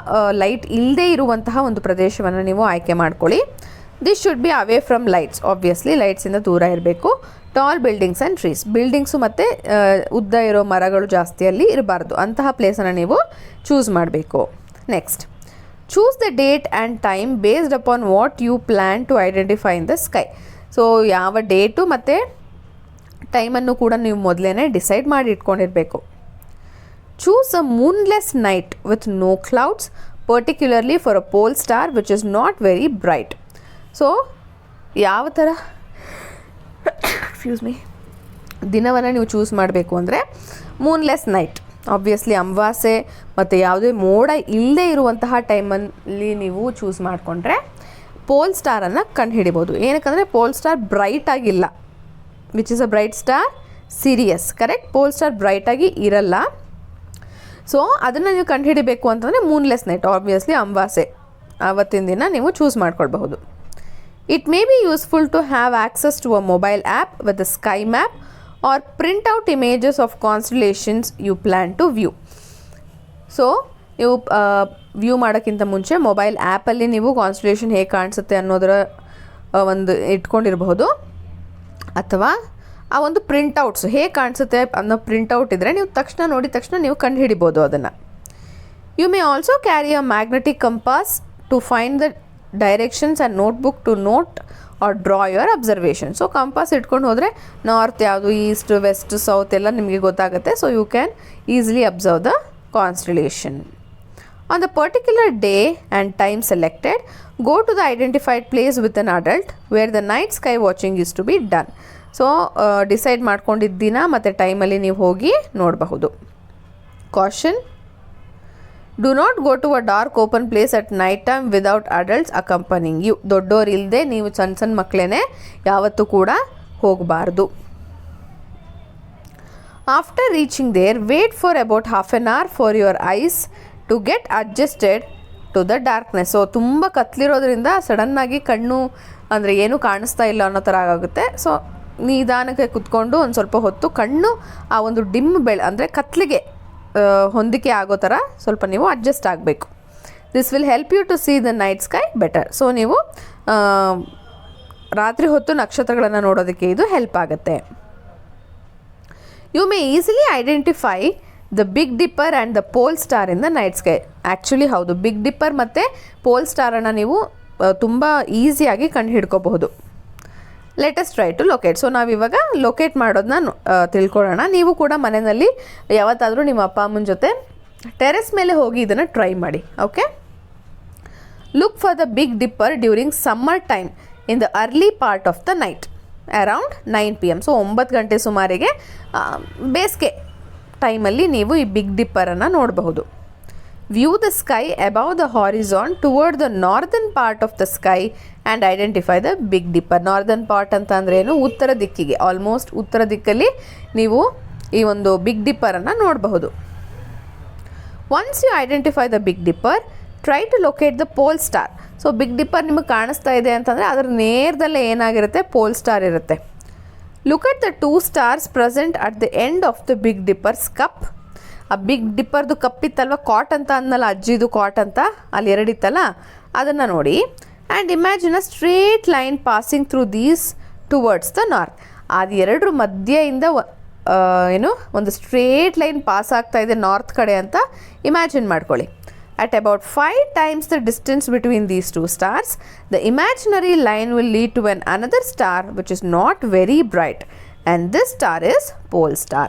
S1: ಲೈಟ್ ಇಲ್ಲದೇ ಇರುವಂತಹ ಒಂದು ಪ್ರದೇಶವನ್ನು ನೀವು ಆಯ್ಕೆ ಮಾಡ್ಕೊಳ್ಳಿ. This should be away from lights. Obviously ಲೈಟ್ಸಿಂದ ದೂರ ಇರಬೇಕು. Tall buildings and trees. Buildings ಮತ್ತು ಉದ್ದ ಇರೋ ಮರಗಳು ಜಾಸ್ತಿಯಲ್ಲಿ ಇರಬಾರ್ದು. ಅಂತಹ ಪ್ಲೇಸನ್ನು ನೀವು ಚೂಸ್ ಮಾಡಬೇಕು. Next, choose the date and time based upon what you plan to identify in the sky. So ಯಾವ ಡೇಟು ಮತ್ತು ಟೈಮನ್ನು ಕೂಡ ನೀವು ಮೊದಲೇ ಡಿಸೈಡ್ ಮಾಡಿ ಇಟ್ಕೊಂಡಿರಬೇಕು. Choose a moonless night with no clouds, particularly for a pole star which is not very bright. So ಯಾವ ಥರ ದಿನವನ್ನು ನೀವು ಚೂಸ್ ಮಾಡಬೇಕು ಅಂದರೆ ಮೂನ್ಲೆಸ್ ನೈಟ್, ಆಬ್ವಿಯಸ್ಲಿ ಅಮಾವಾಸ್ಯೆ ಮತ್ತು ಯಾವುದೇ ಮೋಡ ಇಲ್ಲದೆ ಇರುವಂತಹ ಟೈಮಲ್ಲಿ ನೀವು ಚೂಸ್ ಮಾಡಿಕೊಂಡ್ರೆ ಪೋಲ್ ಸ್ಟಾರನ್ನು ಕಂಡುಹಿಡಿಬೋದು. ಏನಕ್ಕಂದರೆ ಪೋಲ್ ಸ್ಟಾರ್ ಬ್ರೈಟ್ ಆಗಿಲ್ಲ. Which is a bright star? Sirius. Correct. Pole star ಬ್ರೈಟಾಗಿ ಇರಲ್ಲ. ಸೊ ಅದನ್ನು ನೀವು ಕಂಡುಹಿಡಿಬೇಕು ಅಂತಂದರೆ ಮೂನ್ಲೆಸ್ ನೈಟ್, ಆಬ್ವಿಯಸ್ಲಿ ಅಮಾವಾಸ್ಯೆ ಆವತ್ತಿನ ದಿನ ನೀವು ಚೂಸ್ ಮಾಡ್ಕೊಳ್ಬಹುದು. It may be useful to have access to a mobile app with a sky map or print out images of constellations you plan to view. So ನೀವು ವ್ಯೂ ಮಾಡೋಕ್ಕಿಂತ ಮುಂಚೆ ಮೊಬೈಲ್ ಆ್ಯಪಲ್ಲಿ ನೀವು ಕಾನ್ಸ್ಟಲೇಷನ್ ಹೇಗೆ ಕಾಣಿಸುತ್ತೆ ಅನ್ನೋದರ ಒಂದು ಇಟ್ಕೊಂಡಿರಬಹುದು. ಅಥವಾ ಆ ಒಂದು ಪ್ರಿಂಟೌಟ್ಸ್ ಹೇಗೆ ಕಾಣಿಸುತ್ತೆ ಅನ್ನೋ ಪ್ರಿಂಟೌಟ್ ಇದ್ದರೆ ನೀವು ನೋಡಿದ ತಕ್ಷಣ ನೀವು ಕಂಡುಹಿಡಿಬೋದು ಅದನ್ನು. You may also carry a magnetic compass to find the directions and notebook to note or draw your observation. So compass ಇಟ್ಕೊಂಡು ಹೋದರೆ ನಾರ್ತ್ ಯಾವುದು, ಈಸ್ಟ್, ವೆಸ್ಟ್, ಸೌತ್ ಎಲ್ಲ ನಿಮಗೆ ಗೊತ್ತಾಗುತ್ತೆ. So you can easily observe the constellation. On the particular day and time selected, go to the identified place with an adult where the night sky watching is to be done. So decide ಮಾಡ್ಕೊಂಡಿದ್ದ ದಿನ ಮತ್ತು ಟೈಮಲ್ಲಿ ನೀವು ಹೋಗಿ ನೋಡಬಹುದು. Caution: Do not go to a dark open place at night time without adults accompanying you. ದೊಡ್ಡೋರು ಇಲ್ಲದೆ ನೀವು ಸಣ್ಣ ಮಕ್ಕಳೇ ಯಾವತ್ತೂ ಕೂಡ ಹೋಗಬಾರ್ದು. After reaching there, wait for about half an hour for your eyes to get adjusted to the darkness. So ತುಂಬ ಕತ್ಲಿರೋದ್ರಿಂದ ಸಡನ್ನಾಗಿ ಕಣ್ಣು ಅಂದರೆ ಏನೂ ಕಾಣಿಸ್ತಾ ಇಲ್ಲ ಅನ್ನೋ ಥರ ಆಗುತ್ತೆ. ಸೊ ನಿಧಾನಕ್ಕೆ ಕುತ್ಕೊಂಡು ಒಂದು ಸ್ವಲ್ಪ ಹೊತ್ತು ಕಣ್ಣು ಆ ಒಂದು ಡಿಮ್ ಅಂದರೆ ಕತ್ಲಿಗೆ ಹೊಂದಿಕೆ ಆಗೋ ಥರ ಸ್ವಲ್ಪ ನೀವು ಅಡ್ಜಸ್ಟ್ ಆಗಬೇಕು. This will help you to see the night sky better. So ನೀವು ರಾತ್ರಿ ಹೊತ್ತು ನಕ್ಷತ್ರಗಳನ್ನು ನೋಡೋದಕ್ಕೆ ಇದು ಹೆಲ್ಪ್ ಆಗುತ್ತೆ. You may easily identify the big Dipper and the pole star in the night sky. Actually ಹೌದು, ಬಿಗ್ ಡಿಪ್ಪರ್ ಮತ್ತು ಪೋಲ್ ಸ್ಟಾರನ್ನು ನೀವು ತುಂಬ ಈಸಿಯಾಗಿ ಕಂಡು ಹಿಡ್ಕೋಬಹುದು. Let's try to locate. So ನಾವಿವಾಗ ಲೊಕೇಟ್ ಮಾಡೋದನ್ನ ತಿಳ್ಕೊಳ್ಳೋಣ. ನೀವು ಕೂಡ ಮನೆಯಲ್ಲಿ ಯಾವತ್ತಾದರೂ ನಿಮ್ಮ ಅಪ್ಪ ಅಮ್ಮನ ಜೊತೆ ಟೆರೆಸ್ ಮೇಲೆ ಹೋಗಿ ಇದನ್ನು ಟ್ರೈ ಮಾಡಿ. Okay, look for the big dipper during summer time in the early part of the night around 9 PM. So 9 ಗಂಟೆ ಸುಮಾರಿಗೆ ಬೇಸಿಗೆ ಟೈಮಲ್ಲಿ ನೀವು ಈ ಬಿಗ್ ಡಿಪ್ಪರನ್ನು ನೋಡಬಹುದು. View the sky above the horizon toward the northern part of the sky and identify the big Dipper. Northern part ಅಂತ ಅಂದರೆ ಏನು, ಉತ್ತರ ದಿಕ್ಕಿಗೆ, ಆಲ್ಮೋಸ್ಟ್ ಉತ್ತರ ದಿಕ್ಕಲ್ಲಿ ನೀವು ಈ ಒಂದು ಬಿಗ್ ಡಿಪ್ಪರನ್ನು ನೋಡಬಹುದು. Once you identify the big Dipper, try to locate the pole star. So Big Dipper ನಿಮಗೆ ಕಾಣಿಸ್ತಾ ಇದೆ ಅಂತಂದರೆ ಅದರ ನೇರದಲ್ಲೇ ಏನಾಗಿರುತ್ತೆ, ಪೋಲ್ ಸ್ಟಾರ್ ಇರುತ್ತೆ. Look at the 2 stars present at the end of the Big Dipper's cup. ಆ ಬಿಗ್ ಡಿಪ್ಪರ್ದು ಕಪ್ ಇತ್ತಲ್ವ, ಕಾಟ್ ಅಂತ ಅಂದಲ್ಲ ಅಜ್ಜಿದು, ಕಾಟ್ ಅಂತ ಅಲ್ಲಿ 2 ಇತ್ತಲ್ಲ, ಅದನ್ನು ನೋಡಿ. And imagine a straight line passing through these towards the north. ಅದು 2 ಮಧ್ಯೆಯಿಂದ ಒಂದು ಸ್ಟ್ರೇಟ್ ಲೈನ್ ಪಾಸ್ ಆಗ್ತಾ ಇದೆ ನಾರ್ತ್ ಕಡೆ ಅಂತ ಇಮ್ಯಾಜಿನ್ ಮಾಡ್ಕೊಳ್ಳಿ. At about 5 times the distance between these 2 stars, the imaginary line will lead to another star which is not very bright, and this star is pole star.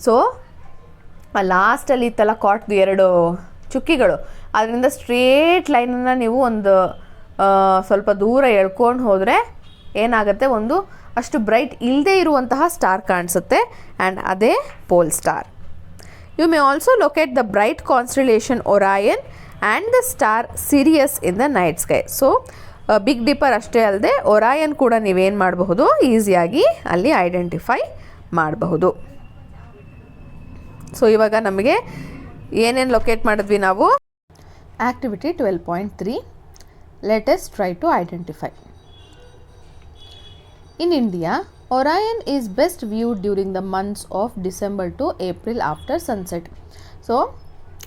S1: So ಲಾಸ್ಟಲ್ಲಿ ಇತ್ತಲ್ಲ ಕಾಟ್ದು 2 ಚುಕ್ಕಿಗಳು, ಅದರಿಂದ straight ಲೈನನ್ನು ನೀವು ಒಂದು ಸ್ವಲ್ಪ ದೂರ ಎಳ್ಕೊಂಡು ಹೋದರೆ ಏನಾಗುತ್ತೆ, ಒಂದು ಅಷ್ಟು ಬ್ರೈಟ್ ಇಲ್ಲದೆ ಇರುವಂತಹ ಸ್ಟಾರ್ ಕಾಣಿಸುತ್ತೆ, ಆ್ಯಂಡ್ ಅದೇ pole star. You may also locate the bright constellation Orion and the star Sirius in the night sky. So big dipper ಅಷ್ಟೇ ಅಲ್ಲದೆ ಒರಾಯನ್ ಕೂಡ ನೀವೇನು ಮಾಡಬಹುದು, ಈಸಿಯಾಗಿ ಅಲ್ಲಿ ಐಡೆಂಟಿಫೈ ಮಾಡಬಹುದು. ಸೊ ಇವಾಗ ನಮಗೆ ಏನೇನು ಲೊಕೇಟ್ ಮಾಡಿದ್ವಿ ನಾವು. Activity 12.3, let us try to identify. In India, Orion is best viewed during the months of December to April after sunset. So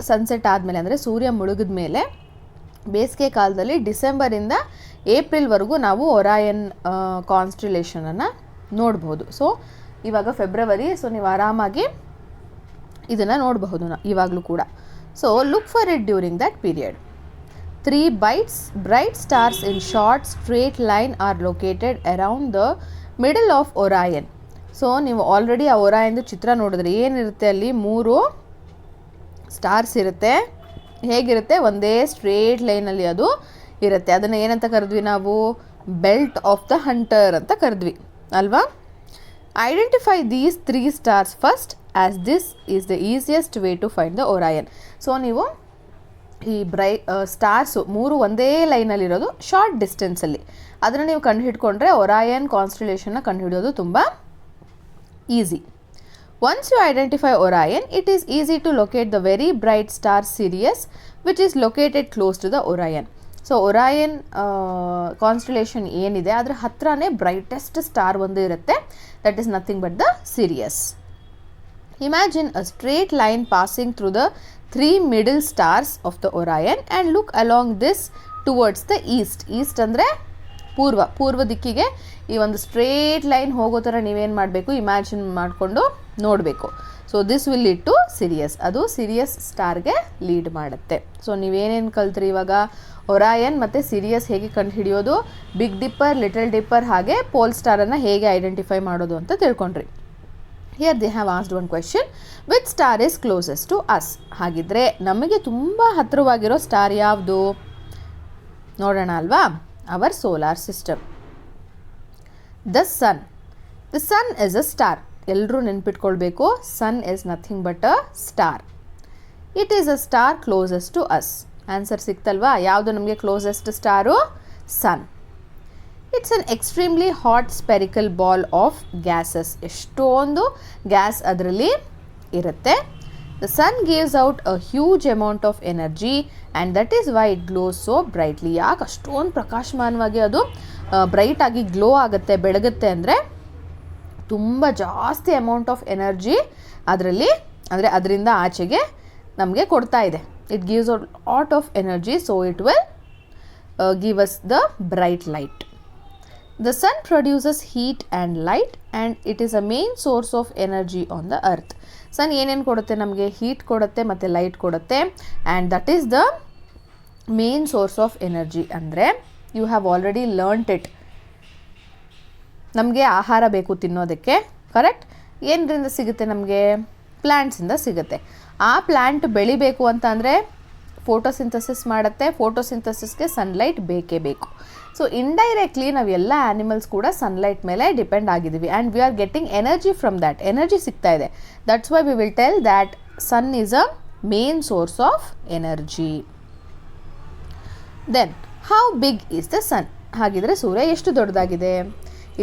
S1: sunset ಆದಮೇಲೆ ಅಂದರೆ ಸೂರ್ಯ ಮುಳುಗಿದ ಮೇಲೆ ಬೇಸಿಗೆ ಕಾಲದಲ್ಲಿ ಡಿಸೆಂಬರಿಂದ ಏಪ್ರಿಲ್ವರೆಗೂ ನಾವು ಒರಾಯನ್ ಕಾನ್ಸ್ಟಲೇಷನನ್ನು ನೋಡ್ಬೋದು. ಸೊ ಇವಾಗ ಫೆಬ್ರವರಿ, ಸೊ ನೀವು ಆರಾಮಾಗಿ ಇದನ್ನು ನೋಡಬಹುದು ಇವಾಗಲೂ ಕೂಡ. So look for it during that period. 3 bright stars in short straight line are located around the middle of Orion. So ನೀವು ಆಲ್ರೆಡಿ ಆ ಒರಾಯನ್ದು ಚಿತ್ರ ನೋಡಿದ್ರೆ ಏನಿರುತ್ತೆ, ಅಲ್ಲಿ 3 ಸ್ಟಾರ್ಸ್ ಇರುತ್ತೆ. ಹೇಗಿರುತ್ತೆ, ಒಂದೇ ಸ್ಟ್ರೇಟ್ ಲೈನಲ್ಲಿ ಅದು ಇರುತ್ತೆ. ಅದನ್ನು ಏನಂತ ಕರೆದ್ವಿ ನಾವು, ಬೆಲ್ಟ್ ಆಫ್ ದ ಹಂಟರ್ ಅಂತ ಕರೆದ್ವಿ ಅಲ್ವಾ. Identify these 3 stars first as this is the easiest way to find the Orion. So ನೀವು ಈ ಸ್ಟಾರ್ಸು 3 ಒಂದೇ ಲೈನಲ್ಲಿರೋದು ಶಾರ್ಟ್ ಡಿಸ್ಟೆನ್ಸಲ್ಲಿ, ಅದನ್ನು ನೀವು ಕಂಡುಹಿಡ್ಕೊಂಡ್ರೆ ಒರಾಯನ್ ಕಾನ್ಸ್ಟಲೇಷನ್ನ ಕಂಡುಹಿಡಿಯೋದು ತುಂಬ easy. Once you identify Orion, it is easy to locate the very bright star Sirius which is located close to the Orion. So Orion constellation ಏನಿದೆ ಅದರ ಹತ್ರನೇ ಬ್ರೈಟೆಸ್ಟ್ ಸ್ಟಾರ್ ಒಂದು ಇರುತ್ತೆ, that is nothing but the Sirius. Imagine a straight line passing through the 3 middle stars of the Orion and look along this towards the east. East ಅಂದರೆ ಪೂರ್ವ ದಿಕ್ಕಿಗೆ ಈ ಒಂದು ಸ್ಟ್ರೇಟ್ ಲೈನ್ ಹೋಗೋ ಥರ ನೀವೇನು ಮಾಡಬೇಕು, ಇಮ್ಯಾಜಿನ್ ಮಾಡಿಕೊಂಡು ನೋಡಬೇಕು. So this will lead to Sirius. ಅದು ಸಿರಿಯಸ್ ಸ್ಟಾರ್ಗೆ ಲೀಡ್ ಮಾಡುತ್ತೆ. ಸೊ ನೀವೇನೇನು ಕಲ್ತ್ರಿ ಇವಾಗ, ಒರಾಯನ್ ಮತ್ತು ಸಿರಿಯಸ್ ಹೇಗೆ ಕಂಡು ಹಿಡಿಯೋದು, ಬಿಗ್ ಡಿಪ್ಪರ್, ಲಿಟಲ್ ಡಿಪ್ಪರ್, ಹಾಗೆ ಪೋಲ್ ಸ್ಟಾರನ್ನು ಹೇಗೆ ಐಡೆಂಟಿಫೈ ಮಾಡೋದು ಅಂತ ತಿಳ್ಕೊಂಡ್ರಿ. Here they have asked one question, which star is closest to us? ಹಾಗಿದ್ರೆ ನಮಗೆ ತುಂಬ ಹತ್ತಿರವಾಗಿರೋ ಸ್ಟಾರ್ ಯಾವುದು ನೋಡೋಣ ಅಲ್ವಾ. Our solar system, the sun. The sun is a star. ಎಲ್ಲರೂ ನೆನ್ಪಿಟ್ಕೊಳ್ಬೇಕು, sun is nothing but a star. It is a star closest to us. Answer ಸಿಕ್ತಲ್ವಾ, ಯಾವುದು ನಮಗೆ closest star, sun. It's an extremely hot spherical ball of gases. ಎಷ್ಟೊಂದು gas ಅದರಲ್ಲಿ ಇರುತ್ತೆ. The sun gives out a huge amount of energy and that is why it glows so brightly. ಯಾಕೆ ಅಷ್ಟೊಂದು ಪ್ರಕಾಶಮಾನವಾಗಿ ಅದು ಬ್ರೈಟಾಗಿ glow ಆಗುತ್ತೆ, ಬೆಳಗುತ್ತೆ ಅಂದರೆ ತುಂಬ ಜಾಸ್ತಿ ಅಮೌಂಟ್ ಆಫ್ ಎನರ್ಜಿ ಅದರಲ್ಲಿ, ಅಂದರೆ ಅದರಿಂದ ಆಚೆಗೆ ನಮಗೆ ಕೊಡ್ತಾ ಇದೆ. It gives out lot of energy, so it will give us the bright light. The sun produces heat and light and it is a main source of energy on the earth. Sun ಏನೇನು ಕೊಡುತ್ತೆ ನಮಗೆ? Heat ಕೊಡುತ್ತೆ ಮತ್ತು light ಕೊಡುತ್ತೆ, and that is the main source of energy. ಅಂದರೆ you have already learnt it. ನಮಗೆ ಆಹಾರ ಬೇಕು ತಿನ್ನೋದಕ್ಕೆ, ಕರೆಕ್ಟ್? ಏನರಿಂದ ಸಿಗುತ್ತೆ ನಮಗೆ? ಪ್ಲ್ಯಾಂಟ್ಸಿಂದ ಸಿಗುತ್ತೆ. ಆ ಪ್ಲ್ಯಾಂಟ್ ಬೆಳಿಬೇಕು ಅಂತ ಅಂದರೆ ಫೋಟೋಸಿಂಥಸಿಸ್ ಮಾಡುತ್ತೆ. ಫೋಟೋಸಿಂಥಸಿಸ್ಗೆ ಸನ್ಲೈಟ್ ಬೇಕೇ ಬೇಕು. ಸೊ ಇಂಡೈರೆಕ್ಟ್ಲಿ ನಾವು ಎಲ್ಲ ಆ್ಯನಿಮಲ್ಸ್ ಕೂಡ ಸನ್ಲೈಟ್ ಮೇಲೆ ಡಿಪೆಂಡ್ ಆಗಿದ್ದೀವಿ, and we are getting energy from that. Energy ಸಿಗ್ತಾ ಇದೆ. That's why we will tell that sun is a main source of energy. Then how big is the sun? ಹಾಗಿದ್ರೆ ಸೂರ್ಯ ಎಷ್ಟು ದೊಡ್ಡದಾಗಿದೆ?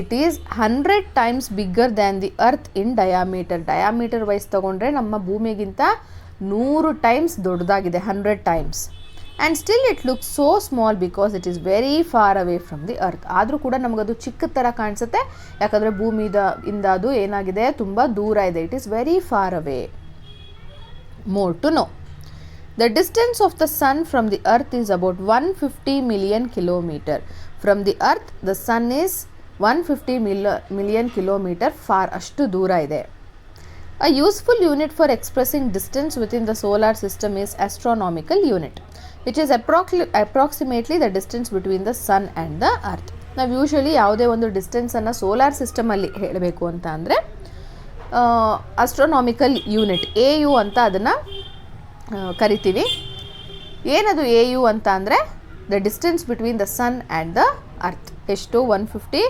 S1: It is 100 times bigger than the earth in diameter. Diameter wise ತೊಗೊಂಡ್ರೆ ನಮ್ಮ ಭೂಮಿಗಿಂತ 100 times ದೊಡ್ಡದಾಗಿದೆ, 100 times. And still it looks so small because it is very far away from the earth. ಆದರೂ ಕೂಡ ನಮಗದು ಚಿಕ್ಕ ಥರ ಕಾಣಿಸುತ್ತೆ, ಯಾಕಂದರೆ ಭೂಮಿಯಿಂದ ಅದು ಏನಾಗಿದೆ, ತುಂಬ ದೂರ ಇದೆ. It is very far away. More to know, the distance of the sun from the earth is about 150 million kilometer. From the earth the sun is 150 million kilometer far, ಅಷ್ಟು ದೂರ ಇದೆ. A useful unit for expressing distance within the solar system is astronomical unit, which is approximately the distance between the sun and the earth. ನಾವು usually ಯಾವುದೇ ಒಂದು ಡಿಸ್ಟೆನ್ಸನ್ನು solar ಸಿಸ್ಟಮಲ್ಲಿ ಹೇಳಬೇಕು ಅಂತ ಅಂದರೆ astronomical unit AU ಅಂತ ಅದನ್ನು ಕರಿತೀವಿ. ಏನದು AU ಅಂತ ಅಂದರೆ the distance between the sun and the earth. ಎಷ್ಟು? 150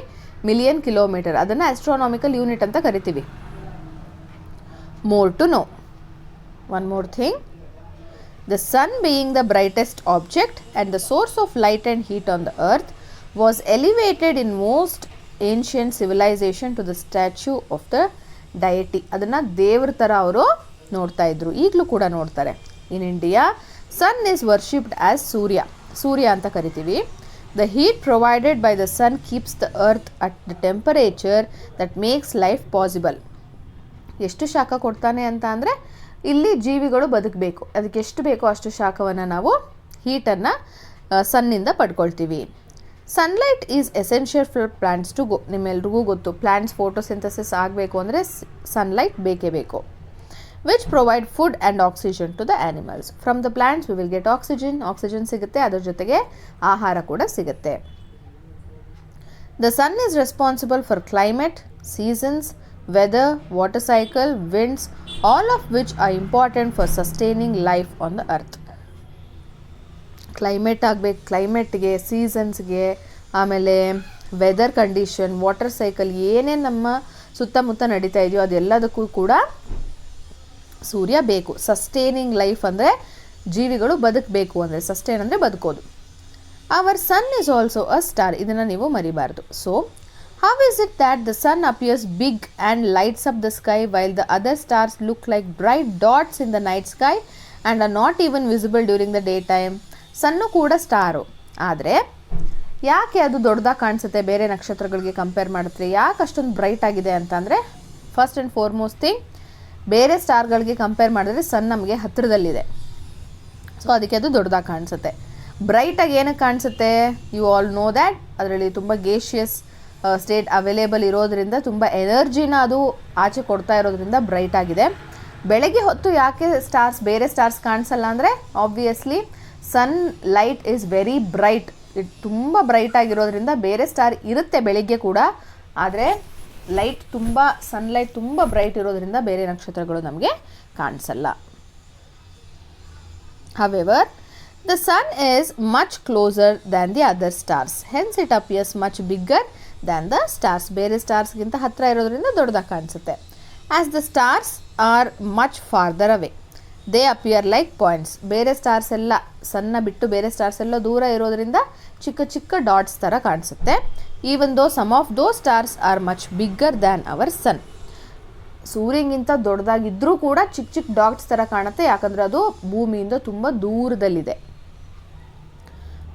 S1: million kilometer. ಅದನ್ನು ಆಸ್ಟ್ರೋನಾಮಿಕಲ್ ಯೂನಿಟ್ ಅಂತ ಕರಿತೀವಿ. More to know, one more thing, the sun being the brightest object and the source of light and heat on the earth was elevated in most ancient civilization to the statue of the deity. ಅದನ್ನು ದೇವ್ರ ಥರ ಅವರು ನೋಡ್ತಾ ಇದ್ರು, ಈಗಲೂ ಕೂಡ ನೋಡ್ತಾರೆ. In India sun is worshipped as ಸೂರ್ಯ ಅಂತ ಕರಿತೀವಿ. The heat provided by the sun keeps the earth at the temperature that makes life possible. ಎಷ್ಟು ಶಾಖ ಕೊಡ್ತಾನೆ ಅಂತ ಅಂದರೆ ಇಲ್ಲಿ ಜೀವಿಗಳು ಬದುಕಬೇಕು, ಅದಕ್ಕೆ ಎಷ್ಟು ಬೇಕೋ ಅಷ್ಟು ಶಾಖವನ್ನು ನಾವು ಹೀಟನ್ನು ಸನ್ನಿಂದ ಪಡ್ಕೊಳ್ತೀವಿ. Sunlight is essential for plants to go. ನಿಮ್ಮೆಲ್ರಿಗೂ ಗೊತ್ತು, ಪ್ಲಾಂಟ್ಸ್ ಫೋಟೋಸಿಂಥಸಿಸ್ ಆಗಬೇಕು ಅಂದರೆ ಸನ್ಲೈಟ್ ಬೇಕೇ ಬೇಕು. Which provide food and oxygen to the animals. From the plants we will get oxygen ಸಿಗುತ್ತೆ, ಅದರ ಜೊತೆಗೆ ಆಹಾರ ಕೂಡ ಸಿಗುತ್ತೆ. The sun is responsible for climate, seasons, weather, water cycle, winds, all of which are important for sustaining life on the earth. Climate ಆಗಬೇಕು, ಕ್ಲೈಮೇಟ್ಗೆ, ಸೀಸನ್ಸ್ಗೆ, ಆಮೇಲೆ weather condition, water cycle, ಏನೇನು ನಮ್ಮ ಸುತ್ತಮುತ್ತ ನಡೀತಾ ಇದೆಯೋ ಅದೆಲ್ಲದಕ್ಕೂ ಕೂಡ ಸೂರ್ಯ ಬೇಕು. ಸಸ್ಟೇನಿಂಗ್ ಲೈಫ್ ಅಂದರೆ ಜೀವಿಗಳು ಬದುಕಬೇಕು ಅಂದರೆ, ಸಸ್ಟೇನ್ ಅಂದರೆ ಬದುಕೋದು. Our sun is also a star. ಇದನ್ನು ನೀವು ಮರಿಬಾರ್ದು. So how is it that the sun appears big and lights up the sky while the other stars look like bright dots in the night sky and are not even visible during the daytime? Sun ಕೂಡ star, ಆದರೆ ಯಾಕೆ ಅದು ದೊಡ್ಡದಾಗಿ ಕಾಣಿಸುತ್ತೆ ಬೇರೆ ನಕ್ಷತ್ರಗಳಿಗೆ compare ಮಾಡಿದ್ರೆ? ಯಾಕೆ ಅಷ್ಟೊಂದು ಬ್ರೈಟ್ ಆಗಿದೆ ಅಂತಂದರೆ, ಫಸ್ಟ್ ಆ್ಯಂಡ್ ಫಾರ್ಮೋಸ್ಟ್ ಥಿಂಗ್, ಬೇರೆ ಸ್ಟಾರ್ಗಳಿಗೆ ಕಂಪೇರ್ ಮಾಡಿದ್ರೆ ಸನ್ ನಮಗೆ ಹತ್ತಿರದಲ್ಲಿದೆ, ಸೊ ಅದಕ್ಕೆ ಅದು ದೊಡ್ಡದಾಗಿ ಕಾಣಿಸುತ್ತೆ. ಬ್ರೈಟಾಗಿ ಏನಕ್ಕೆ ಕಾಣಿಸುತ್ತೆ? ಯು ಆಲ್ ನೋ ದ್ಯಾಟ್ ಅದರಲ್ಲಿ ತುಂಬ ಗೇಷಿಯಸ್ ಸ್ಟೇಟ್ ಅವೈಲೇಬಲ್ ಇರೋದ್ರಿಂದ, ತುಂಬ ಎನರ್ಜಿನ ಅದು ಆಚೆ ಕೊಡ್ತಾ ಇರೋದ್ರಿಂದ ಬ್ರೈಟ್ ಆಗಿದೆ. ಬೆಳಗ್ಗೆ ಹೊತ್ತು ಯಾಕೆ ಬೇರೆ ಸ್ಟಾರ್ಸ್ ಕಾಣಿಸಲ್ಲ ಅಂದರೆ, obviously sun light is very bright. ತುಂಬ ಬ್ರೈಟ್ ಆಗಿರೋದ್ರಿಂದ ಬೇರೆ ಸ್ಟಾರ್ ಇರುತ್ತೆ ಬೆಳಗ್ಗೆ ಕೂಡ, ಆದರೆ ಸನ್ಲೈಟ್ ತುಂಬ ಬ್ರೈಟ್ ಇರೋದ್ರಿಂದ ಬೇರೆ ನಕ್ಷತ್ರಗಳು ನಮಗೆ ಕಾಣಿಸಲ್ಲ. However, the sun is much closer than the other stars. Hence it appears much bigger than the stars. ಬೇರೆ ಸ್ಟಾರ್ಸ್ಗಿಂತ ಹತ್ತಿರ ಇರೋದ್ರಿಂದ ದೊಡ್ಡದಾಗಿ ಕಾಣಿಸುತ್ತೆ. As the stars are much farther away. They appear like points. ಬೇರೆ ಸ್ಟಾರ್ಸ್ ಎಲ್ಲ ಸನ್ನ ಬಿಟ್ಟು ಬೇರೆ ಸ್ಟಾರ್ಸ್ ಎಲ್ಲ ದೂರ ಇರೋದ್ರಿಂದ ಚಿಕ್ಕ ಚಿಕ್ಕ ಡಾಟ್ಸ್ ಥರ ಕಾಣಿಸುತ್ತೆ. Even though some of those stars are much bigger than our sun. ಸೂರ್ಯನಿಗಿಂತ ದೊಡ್ಡದಾಗಿದ್ದರೂ ಕೂಡ ಚಿಕ್ಕ ಚಿಕ್ಕ ಡಾಟ್ಸ್ ಥರ ಕಾಣುತ್ತೆ, ಯಾಕಂದರೆ ಅದು ಭೂಮಿಯಿಂದ ತುಂಬ ದೂರದಲ್ಲಿದೆ.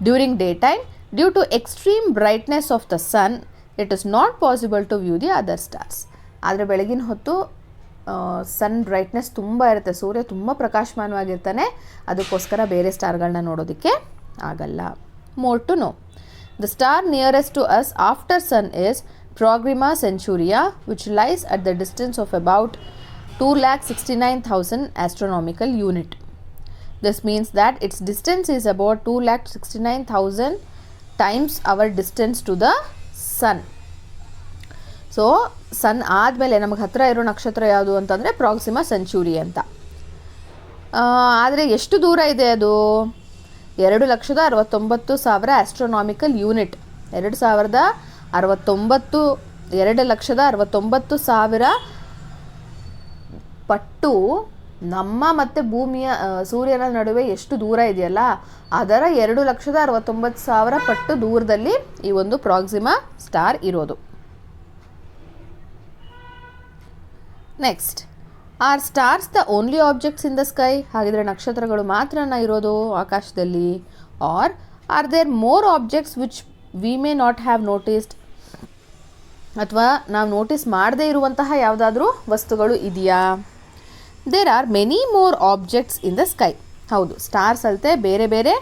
S1: During day time, due to extreme brightness of the sun, it is not possible to view the other stars. ಆದರೆ ಬೆಳಗಿನ ಹೊತ್ತು ಸನ್ ಬ್ರೈಟ್ನೆಸ್ ತುಂಬ ಇರುತ್ತೆ, ಸೂರ್ಯ ತುಂಬ ಪ್ರಕಾಶಮಾನವಾಗಿರ್ತಾನೆ, ಅದಕ್ಕೋಸ್ಕರ ಬೇರೆ ಸ್ಟಾರ್ಗಳನ್ನ ನೋಡೋದಕ್ಕೆ ಆಗಲ್ಲ. More to know, the star nearest to us after sun is Proxima Centuria, which lies at the distance of about 2,69,000 astronomical unit. This means that its distance is about 2,69,000 times our distance to the sun. So sun ಆದಮೇಲೆ ನಮಗೆ ಹತ್ತಿರ ಇರೋ ನಕ್ಷತ್ರ ಯಾವುದು ಅಂತಂದರೆ Proxima century ಅಂತ. ಆದರೆ ಎಷ್ಟು ದೂರ ಇದೆ ಅದು? 2,69,000 ಆಸ್ಟ್ರೋನಾಮಿಕಲ್ ಯೂನಿಟ್. 2,69,000 ಪಟ್ಟು ನಮ್ಮ ಮತ್ತು ಭೂಮಿಯ ಸೂರ್ಯನ ನಡುವೆ ಎಷ್ಟು ದೂರ ಇದೆಯಲ್ಲ, ಅದರ 2,69,000 ಪಟ್ಟು ದೂರದಲ್ಲಿ ಈ ಒಂದು ಪ್ರಾಕ್ಸಿಮಾ ಸ್ಟಾರ್ ಇರೋದು. Next, are stars the only objects in the sky? ಹಾಗಿದ್ರೆ ನಕ್ಷತ್ರಗಳು ಮಾತ್ರನ ಇರೋದು ಆಕಾಶದಲ್ಲಿ? Are are there more objects which we may not have noticed? ಅಥವಾ ನಾವು ನೋಟಿಸ್ ಮಾಡದೇ ಇರುವಂತಹ ಯಾವುದಾದ್ರೂ ವಸ್ತುಗಳು ಇದೆಯಾ? There are many more objects in the sky. ಹೌದು, ಸ್ಟಾರ್ಸ್ ಅಲ್ಲದೆ ಬೇರೆ ಬೇರೆ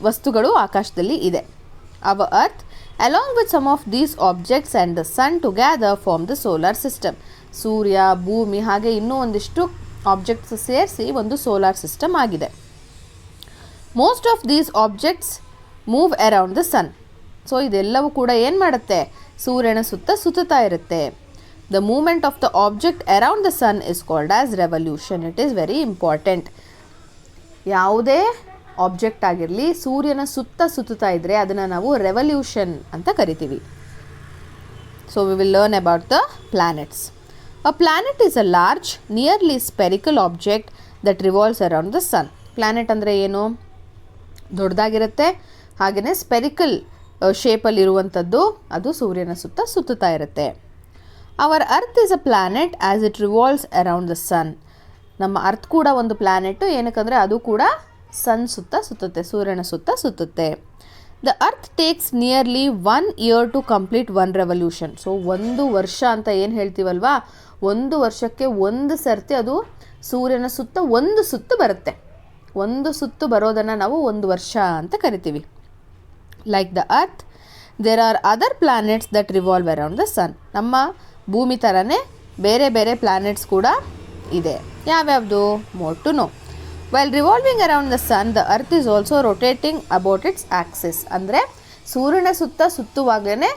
S1: ವಸ್ತುಗಳು ಆಕಾಶದಲ್ಲಿ ಇದೆ. Our earth along with some of these objects and the sun together form the solar system. ಸೂರ್ಯ, ಭೂಮಿ ಹಾಗೆ ಇನ್ನೂ ಒಂದಿಷ್ಟು ಆಬ್ಜೆಕ್ಟ್ಸ್ ಸೇರಿಸಿ ಒಂದು ಸೋಲಾರ್ ಸಿಸ್ಟಮ್ ಆಗಿದೆ. Most of these objects move around the sun. So ಇದೆಲ್ಲವೂ ಕೂಡ ಏನು ಮಾಡುತ್ತೆ? ಸೂರ್ಯನ ಸುತ್ತ ಸುತ್ತುತ್ತಾ ಇರುತ್ತೆ. The movement of the object around the sun is called as revolution. It is very important. ಯಾವುದೇ ಆಬ್ಜೆಕ್ಟ್ ಆಗಿರಲಿ ಸೂರ್ಯನ ಸುತ್ತ ಸುತ್ತುತ್ತಾ ಇದ್ದರೆ ಅದನ್ನು ನಾವು ರೆವಲ್ಯೂಷನ್ ಅಂತ ಕರಿತೀವಿ. So we will learn about the planets. A planet is a large nearly spherical object that revolves around the sun. Planet ಅಂದರೆ ಏನು? ದೊಡ್ಡದಾಗಿರುತ್ತೆ, ಹಾಗೆಯೇ ಸ್ಪೆರಿಕಲ್ ಶೇಪಲ್ಲಿರುವಂಥದ್ದು, ಅದು ಸೂರ್ಯನ ಸುತ್ತ ಸುತ್ತುತ್ತಾ ಇರುತ್ತೆ. Our earth is a planet as it revolves around the sun. ನಮ್ಮ earth ಕೂಡ ಒಂದು ಪ್ಲಾನೆಟ್ಟು, ಏನಕ್ಕಂದರೆ ಅದು ಕೂಡ ಸನ್ ಸುತ್ತ ಸುತ್ತುತ್ತೆ, ಸೂರ್ಯನ ಸುತ್ತ ಸುತ್ತುತ್ತೆ. The earth takes nearly 1 year to complete 1 revolution. So 1 ವರ್ಷ ಅಂತ ಏನು ಹೇಳ್ತೀವಲ್ವಾ, 1 ವರ್ಷಕ್ಕೆ ಒಂದು ಸರ್ತಿ ಅದು ಸೂರ್ಯನ ಸುತ್ತ ಒಂದು ಸುತ್ತು ಬರುತ್ತೆ. ಒಂದು ಸುತ್ತು ಬರೋದನ್ನು ನಾವು 1 ವರ್ಷ ಅಂತ ಕರಿತೀವಿ. Like the earth, there are other planets that revolve around the sun. ನಮ್ಮ ಭೂಮಿ ಥರನೇ ಬೇರೆ ಬೇರೆ ಪ್ಲಾನೆಟ್ಸ್ ಕೂಡ ಇದೆ. ಯಾವ್ಯಾವುದು? More to know. While revolving around the sun, the earth is also rotating about its axis. ಅಂದರೆ ಸೂರ್ಯನ ಸುತ್ತ ಸುತ್ತುವಾಗಲೇ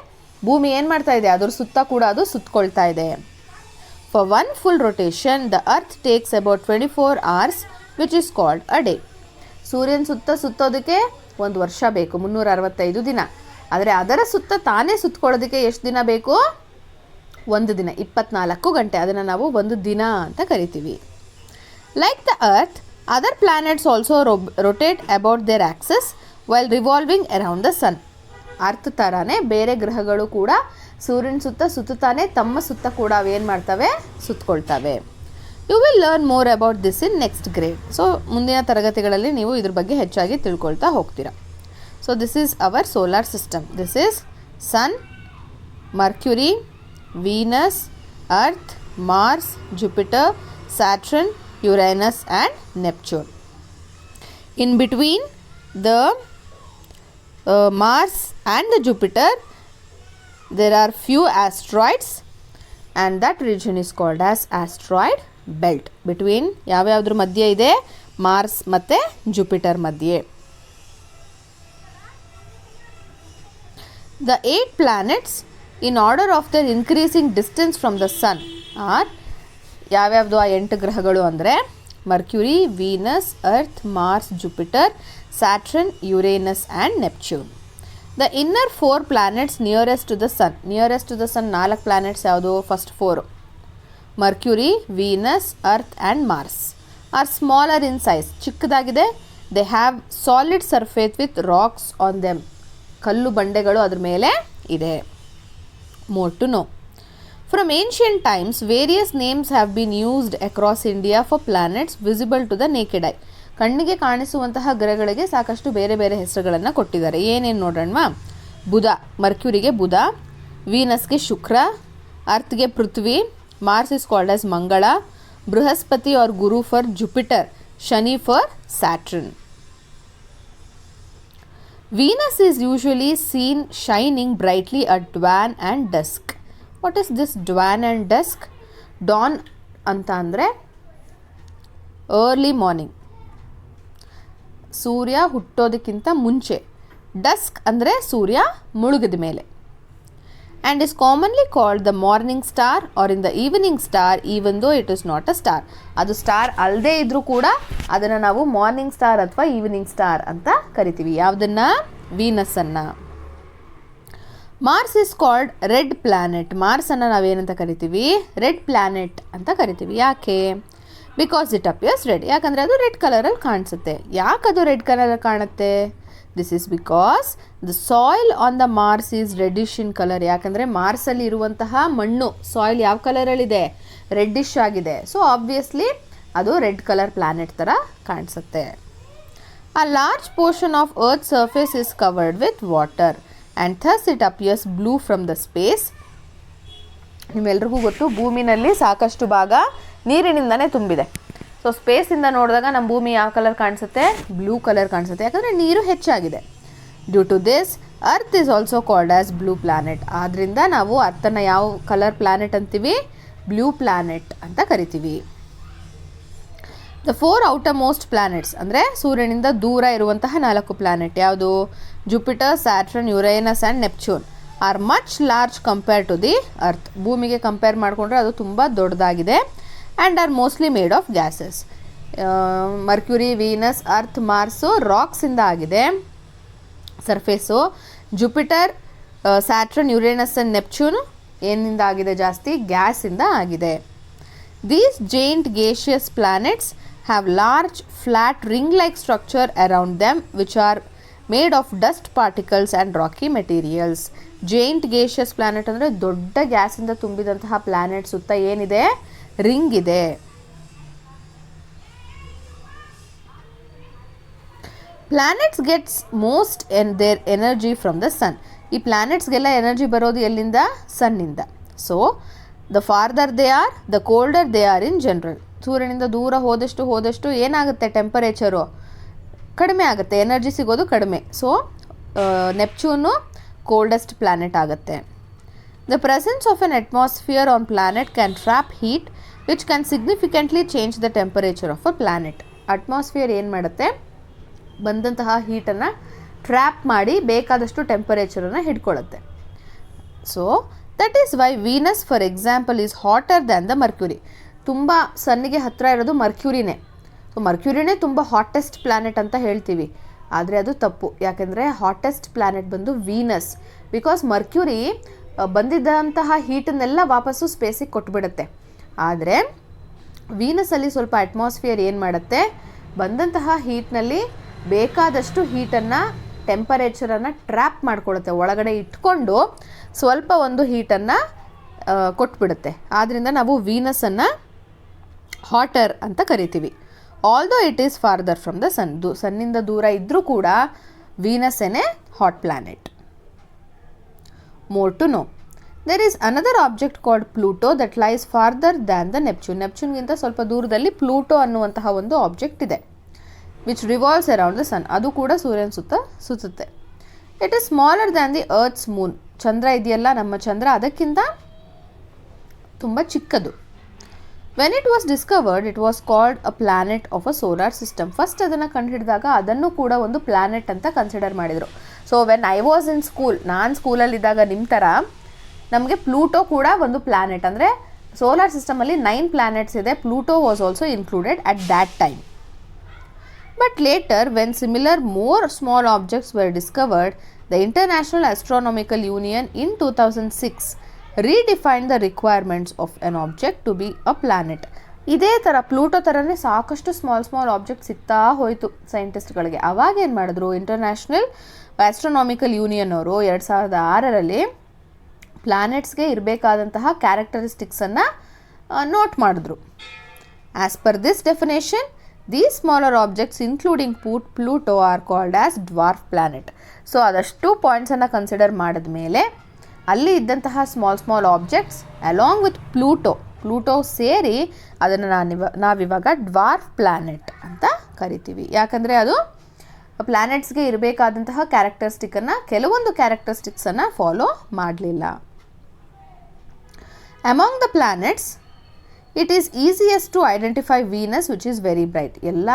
S1: ಭೂಮಿ ಏನು ಮಾಡ್ತಾ ಇದೆ? ಅದ್ರ ಸುತ್ತ ಕೂಡ ಅದು ಸುತ್ತಕೊಳ್ತಾ ಇದೆ. For 1 full rotation, the earth takes about 24 hours, which is called a day. ಸೂರ್ಯನ ಸುತ್ತ ಸುತ್ತೋದಕ್ಕೆ 1 ವರ್ಷ ಬೇಕು, 365 ದಿನ. ಆದರೆ ಅದರ ಸುತ್ತ ತಾನೇ ಸುತ್ತಕೊಳ್ಳೋದಕ್ಕೆ ಎಷ್ಟು ದಿನ ಬೇಕು? 1 ದಿನ, 24 ಗಂಟೆ. ಅದನ್ನು ನಾವು 1 ದಿನ ಅಂತ ಕರಿತೀವಿ. Like the earth, other planets also rotate about their axis while revolving around the sun. Earth ಥರನೇ ಬೇರೆ ಗ್ರಹಗಳು ಕೂಡ ಸೂರ್ಯನ ಸುತ್ತ ಸುತ್ತುತ್ತಾನೆ ತಮ್ಮ ಸುತ್ತ ಕೂಡ ಅವೇನು ಮಾಡ್ತವೆ? ಸುತ್ತಕೊಳ್ತವೆ. You will learn more about this in next grade. So ಮುಂದಿನ ತರಗತಿಗಳಲ್ಲಿ ನೀವು ಇದ್ರ ಬಗ್ಗೆ ಹೆಚ್ಚಾಗಿ ತಿಳ್ಕೊಳ್ತಾ ಹೋಗ್ತೀರಾ. So this is our solar system. This is sun, Mercury, Venus, Earth, Mars, Jupiter, Saturn, Uranus and Neptune. In between the Mars and the Jupiter there are few asteroids and that region is called as asteroid belt. Between ಯಾವ್ಯಾವ್ದ್ರ ಮಧ್ಯೆ ಇದೆ? Mars ಮತ್ತು Jupiter ಮಧ್ಯೆ. The 8 planets in order of their increasing distance from the sun are ಯಾವ್ಯಾವ್ದು? ಆ 8 ಗ್ರಹಗಳು ಅಂದರೆ Mercury, Venus, Earth, Mars, Jupiter, Saturn, Uranus and Neptune. The inner 4 planets nearest to the sun. Nearest to the sun 4 planets ಯಾವುದು? First 4: Mercury, Venus, Earth and Mars. Are smaller in size, ಚಿಕ್ಕದಾಗಿದೆ. They have solid surface with rocks on them, ಕಲ್ಲು ಬಂಡೆಗಳು ಅದ್ರ ಮೇಲೆ ಇದೆ. More to know. From ancient times, various names have been used across India for planets visible to the naked eye. ಕಣ್ಣಿಗೆ ಕಾಣಿಸುವಂತಹ ಗ್ರಹಗಳಿಗೆ ಸಾಕಷ್ಟು ಬೇರೆ ಬೇರೆ ಹೆಸರುಗಳನ್ನು ಕೊಟ್ಟಿದ್ದಾರೆ. ಏನೇನು ನೋಡೋಣವಾ? ಬುಧ, ಮರ್ಕ್ಯೂರಿಗೆ ಬುಧ, ವೀನಸ್ಗೆ ಶುಕ್ರ, ಅರ್ಥ್ಗೆ Prithvi, Mars is called as Mangala, Brihaspati or Guru for Jupiter, Shani for Saturn. Venus is usually seen shining brightly at dawn and dusk. What is this dawn and dusk? Dawn ಅಂತ ಅಂದರೆ early morning, ಸೂರ್ಯ ಹುಟ್ಟೋದಕ್ಕಿಂತ ಮುಂಚೆ. ಡಸ್ಕ್ ಅಂದರೆ ಸೂರ್ಯ ಮುಳುಗಿದ ಮೇಲೆ. and is commonly called the morning star or in the evening star even though it is not a star. ಅದು star ಅಲ್ಲದೆ ಇದ್ರೂ ಕೂಡ ಅದನ್ನು ನಾವು ಮಾರ್ನಿಂಗ್ ಸ್ಟಾರ್ ಅಥವಾ ಈವ್ನಿಂಗ್ ಸ್ಟಾರ್ ಅಂತ ಕರಿತೀವಿ. ಯಾವುದನ್ನ? ವೀನಸ್ಸನ್ನು. Mars is called red planet. ಮಾರ್ಸನ್ನು ನಾವೇನಂತ ಕರಿತೀವಿ? ರೆಡ್ ಪ್ಲ್ಯಾನೆಟ್ ಅಂತ ಕರಿತೀವಿ. ಯಾಕೆ? Because it appears red. ಯಾಕಂದರೆ ಅದು ರೆಡ್ ಕಲರಲ್ಲಿ ಕಾಣಿಸುತ್ತೆ. ಯಾಕದು ರೆಡ್ ಕಲರಲ್ಲಿ ಕಾಣುತ್ತೆ? This is because the soil on the Mars is reddish in colour. ಯಾಕಂದರೆ ಮಾರ್ಸಲ್ಲಿ ಇರುವಂತಹ ಮಣ್ಣು, ಸಾಯಿಲ್ ಯಾವ ಕಲರಲ್ಲಿದೆ? ರೆಡ್ಡಿಶ್ ಆಗಿದೆ. ಸೊ ಆಬ್ವಿಯಸ್ಲಿ ಅದು ರೆಡ್ ಕಲರ್ ಪ್ಲ್ಯಾನೆಟ್ ಥರ ಕಾಣಿಸುತ್ತೆ. A large portion of Earth's surface is covered with water and thus it appears blue from the space. ನಿಮ್ಮೆಲ್ರಿಗೂ ಗೊತ್ತು, ಭೂಮಿನಲ್ಲಿ ಸಾಕಷ್ಟು ಭಾಗ ನೀರಿನಿಂದನೇ ತುಂಬಿದೆ. ಸೊ ಸ್ಪೇಸಿಂದ ನೋಡಿದಾಗ ನಮ್ಮ ಭೂಮಿ ಯಾವ ಕಲರ್ ಕಾಣಿಸುತ್ತೆ? ಬ್ಲೂ ಕಲರ್ ಕಾಣಿಸುತ್ತೆ. ಯಾಕಂದರೆ ನೀರು ಹೆಚ್ಚಾಗಿದೆ. Due to this earth is also called as blue planet. ಆದ್ದರಿಂದ ನಾವು ಅರ್ಥನ್ನು ಯಾವ ಕಲರ್ ಪ್ಲ್ಯಾನೆಟ್ ಅಂತೀವಿ? ಬ್ಲೂ ಪ್ಲ್ಯಾನೆಟ್ ಅಂತ ಕರಿತೀವಿ. ದ 4 ಔಟರ್ಮೋಸ್ಟ್ ಪ್ಲ್ಯಾನೆಟ್ಸ್ ಅಂದರೆ ಸೂರ್ಯನಿಂದ ದೂರ ಇರುವಂತಹ 4 ಪ್ಲ್ಯಾನೆಟ್ ಯಾವುದು? Jupiter, Saturn, Uranus and Neptune are much large compare to the earth. ಭೂಮಿಗೆ ಕಂಪೇರ್ ಮಾಡಿಕೊಂಡ್ರೆ ಅದು ತುಂಬ ದೊಡ್ಡದಾಗಿದೆ. And are mostly made of gases. Mercury, Venus, Earth, Mars ರಾಕ್ಸಿಂದ ಆಗಿದೆ surface. Jupiter, Saturn, Uranus and Neptune ಏನಿಂದ ಆಗಿದೆ? ಜಾಸ್ತಿ ಗ್ಯಾಸಿಂದ ಆಗಿದೆ. These giant gaseous planets have large flat ring-like structure around them which are made of dust particles and rocky materials. Giant gaseous planet ಅಂದರೆ ದೊಡ್ಡ ಗ್ಯಾಸಿಂದ ತುಂಬಿದಂತಹ ಪ್ಲಾನೆಟ್ ಸುತ್ತ ಏನಿದೆ? ರಿಂಗ್ ಇದೆ. Planets gets most in their energy from the sun. ಈ ಪ್ಲಾನೆಟ್ಸ್ಗೆಲ್ಲ energy ಬರೋದು ಎಲ್ಲಿಂದ? ಸನ್ನಿಂದ. So the farther they are the colder they are in general. ಸೂರ್ಯನಿಂದ ದೂರ ಹೋದಷ್ಟು ಏನಾಗುತ್ತೆ? ಟೆಂಪರೇಚರು ಕಡಿಮೆ ಆಗುತ್ತೆ, ಎನರ್ಜಿ ಸಿಗೋದು ಕಡಿಮೆ. ಸೊ ನೆಪ್ಚೂನು ಕೋಲ್ಡೆಸ್ಟ್ ಪ್ಲ್ಯಾನೆಟ್ ಆಗುತ್ತೆ. The presence of an atmosphere on planet can trap heat which can significantly change the temperature of a planet. Atmosphere ಏನು ಮಾಡುತ್ತೆ? ಬಂದಂತಹ ಹೀಟನ್ನು ಟ್ರ್ಯಾಪ್ ಮಾಡಿ ಬೇಕಾದಷ್ಟು ಟೆಂಪರೇಚರನ್ನು ಹಿಡ್ಕೊಳ್ಳುತ್ತೆ. So that is why Venus for example is hotter than the Mercury. ತುಂಬ ಸನ್ನಿಗೆ ಹತ್ತಿರ ಇರೋದು ಮರ್ಕ್ಯೂರಿನೇ. ಸೊ ಮರ್ಕ್ಯೂರಿನೇ ತುಂಬ ಹಾಟೆಸ್ಟ್ ಪ್ಲ್ಯಾನೆಟ್ ಅಂತ ಹೇಳ್ತೀವಿ, ಆದರೆ ಅದು ತಪ್ಪು. ಯಾಕೆಂದರೆ ಹಾಟೆಸ್ಟ್ ಪ್ಲ್ಯಾನೆಟ್ ಬಂದು ವೀನಸ್. ಬಿಕಾಸ್ ಮರ್ಕ್ಯೂರಿ ಬಂದಿದ್ದಂತಹ ಹೀಟನ್ನೆಲ್ಲ ವಾಪಸ್ಸು ಸ್ಪೇಸಿಗೆ ಕೊಟ್ಬಿಡುತ್ತೆ. ಆದರೆ ವೀನಸಲ್ಲಿ ಸ್ವಲ್ಪ ಅಟ್ಮಾಸ್ಫಿಯರ್ ಏನು ಮಾಡುತ್ತೆ? ಬಂದಂತಹ ಹೀಟ್ನಲ್ಲಿ ಬೇಕಾದಷ್ಟು ಹೀಟನ್ನು, ಟೆಂಪರೇಚರನ್ನು ಟ್ರ್ಯಾಪ್ ಮಾಡ್ಕೊಳ್ಳುತ್ತೆ, ಒಳಗಡೆ ಇಟ್ಕೊಂಡು ಸ್ವಲ್ಪ ಒಂದು ಹೀಟನ್ನು ಕೊಟ್ಬಿಡುತ್ತೆ. ಆದ್ದರಿಂದ ನಾವು ವೀನಸನ್ನು ಹಾಟರ್ ಅಂತ ಕರಿತೀವಿ. Although it is farther from the sun. ಸನ್ನಿಂದ ದೂರ ಇದ್ದರೂ ಕೂಡ ವೀನಸ್ಸೇನೆ hot planet. More to know, there is another object called Pluto that lies farther than the Neptune. ನೆಪ್ಚೂನ್ಗಿಂತ ಸ್ವಲ್ಪ ದೂರದಲ್ಲಿ ಪ್ಲೂಟೋ ಅನ್ನುವಂತಹ ಒಂದು ಆಬ್ಜೆಕ್ಟ್ ಇದೆ which revolves around the sun. ಅದು ಕೂಡ ಸೂರ್ಯನ ಸುತ್ತ ಸುತ್ತುತ್ತೆ. It is smaller than the earth's moon. ಚಂದ್ರ ಇದೆಯಲ್ಲ, ನಮ್ಮ ಚಂದ್ರ ಅದಕ್ಕಿಂತ ತುಂಬ ಚಿಕ್ಕದು. When it was discovered it was called a planet of a solar system. First ಅದನ್ನು ಕಂಡುಹಿಡಿದಾಗ ಅದನ್ನು ಕೂಡ ಒಂದು ಪ್ಲ್ಯಾನೆಟ್ ಅಂತ ಕನ್ಸಿಡರ್ ಮಾಡಿದರು. So when I was in school, ನಾನು ಸ್ಕೂಲಲ್ಲಿದ್ದಾಗ ನಿಮ್ಮ ಥರ ನಮಗೆ ಪ್ಲೂಟೋ ಕೂಡ ಒಂದು ಪ್ಲ್ಯಾನೆಟ್. ಅಂದರೆ ಸೋಲಾರ್ ಸಿಸ್ಟಮಲ್ಲಿ 9 ಪ್ಲ್ಯಾನೆಟ್ಸ್ ಇದೆ. Pluto was also included at that time. But later, when similar more small objects were discovered, the International Astronomical Union in 2006 redefined the requirements of an object to be a planet. ಇದೇ ಥರ Pluto ಥರನೇ ಸಾಕಷ್ಟು small object ಸಿಗ್ತಾ ಹೋಯಿತು ಸೈಂಟಿಸ್ಟ್ಗಳಿಗೆ. ಅವಾಗ ಏನು ಮಾಡಿದ್ರು, international astronomical union ಅವರು 2006ರಲ್ಲಿ ಪ್ಲಾನೆಟ್ಸ್ಗೆ ಇರಬೇಕಾದಂತಹ ಕ್ಯಾರೆಕ್ಟರಿಸ್ಟಿಕ್ಸನ್ನು ನೋಟ್ ಮಾಡಿದ್ರು. As per this definition, these smaller objects including Pluto are called as dwarf planet. So ಅದಷ್ಟು ಪಾಯಿಂಟ್ಸನ್ನು ಕನ್ಸಿಡರ್ ಮಾಡಿದ ಮೇಲೆ ಅಲ್ಲಿ ಇದ್ದಂತಹ small objects along with Pluto ಸೇರಿ ಅದನ್ನು ನಾವಿವಾಗ ಡ್ವಾರ್ಫ್ ಪ್ಲಾನೆಟ್ ಅಂತ ಕರಿತೀವಿ. ಯಾಕಂದರೆ ಅದು ಪ್ಲಾನೆಟ್ಸ್ಗೆ ಇರಬೇಕಾದಂತಹ ಕೆಲವೊಂದು ಕ್ಯಾರೆಕ್ಟರಿಸ್ಟಿಕ್ಸನ್ನು ಫಾಲೋ ಮಾಡಲಿಲ್ಲ. Among the planets it is easiest to identify Venus which is very bright. ಎಲ್ಲ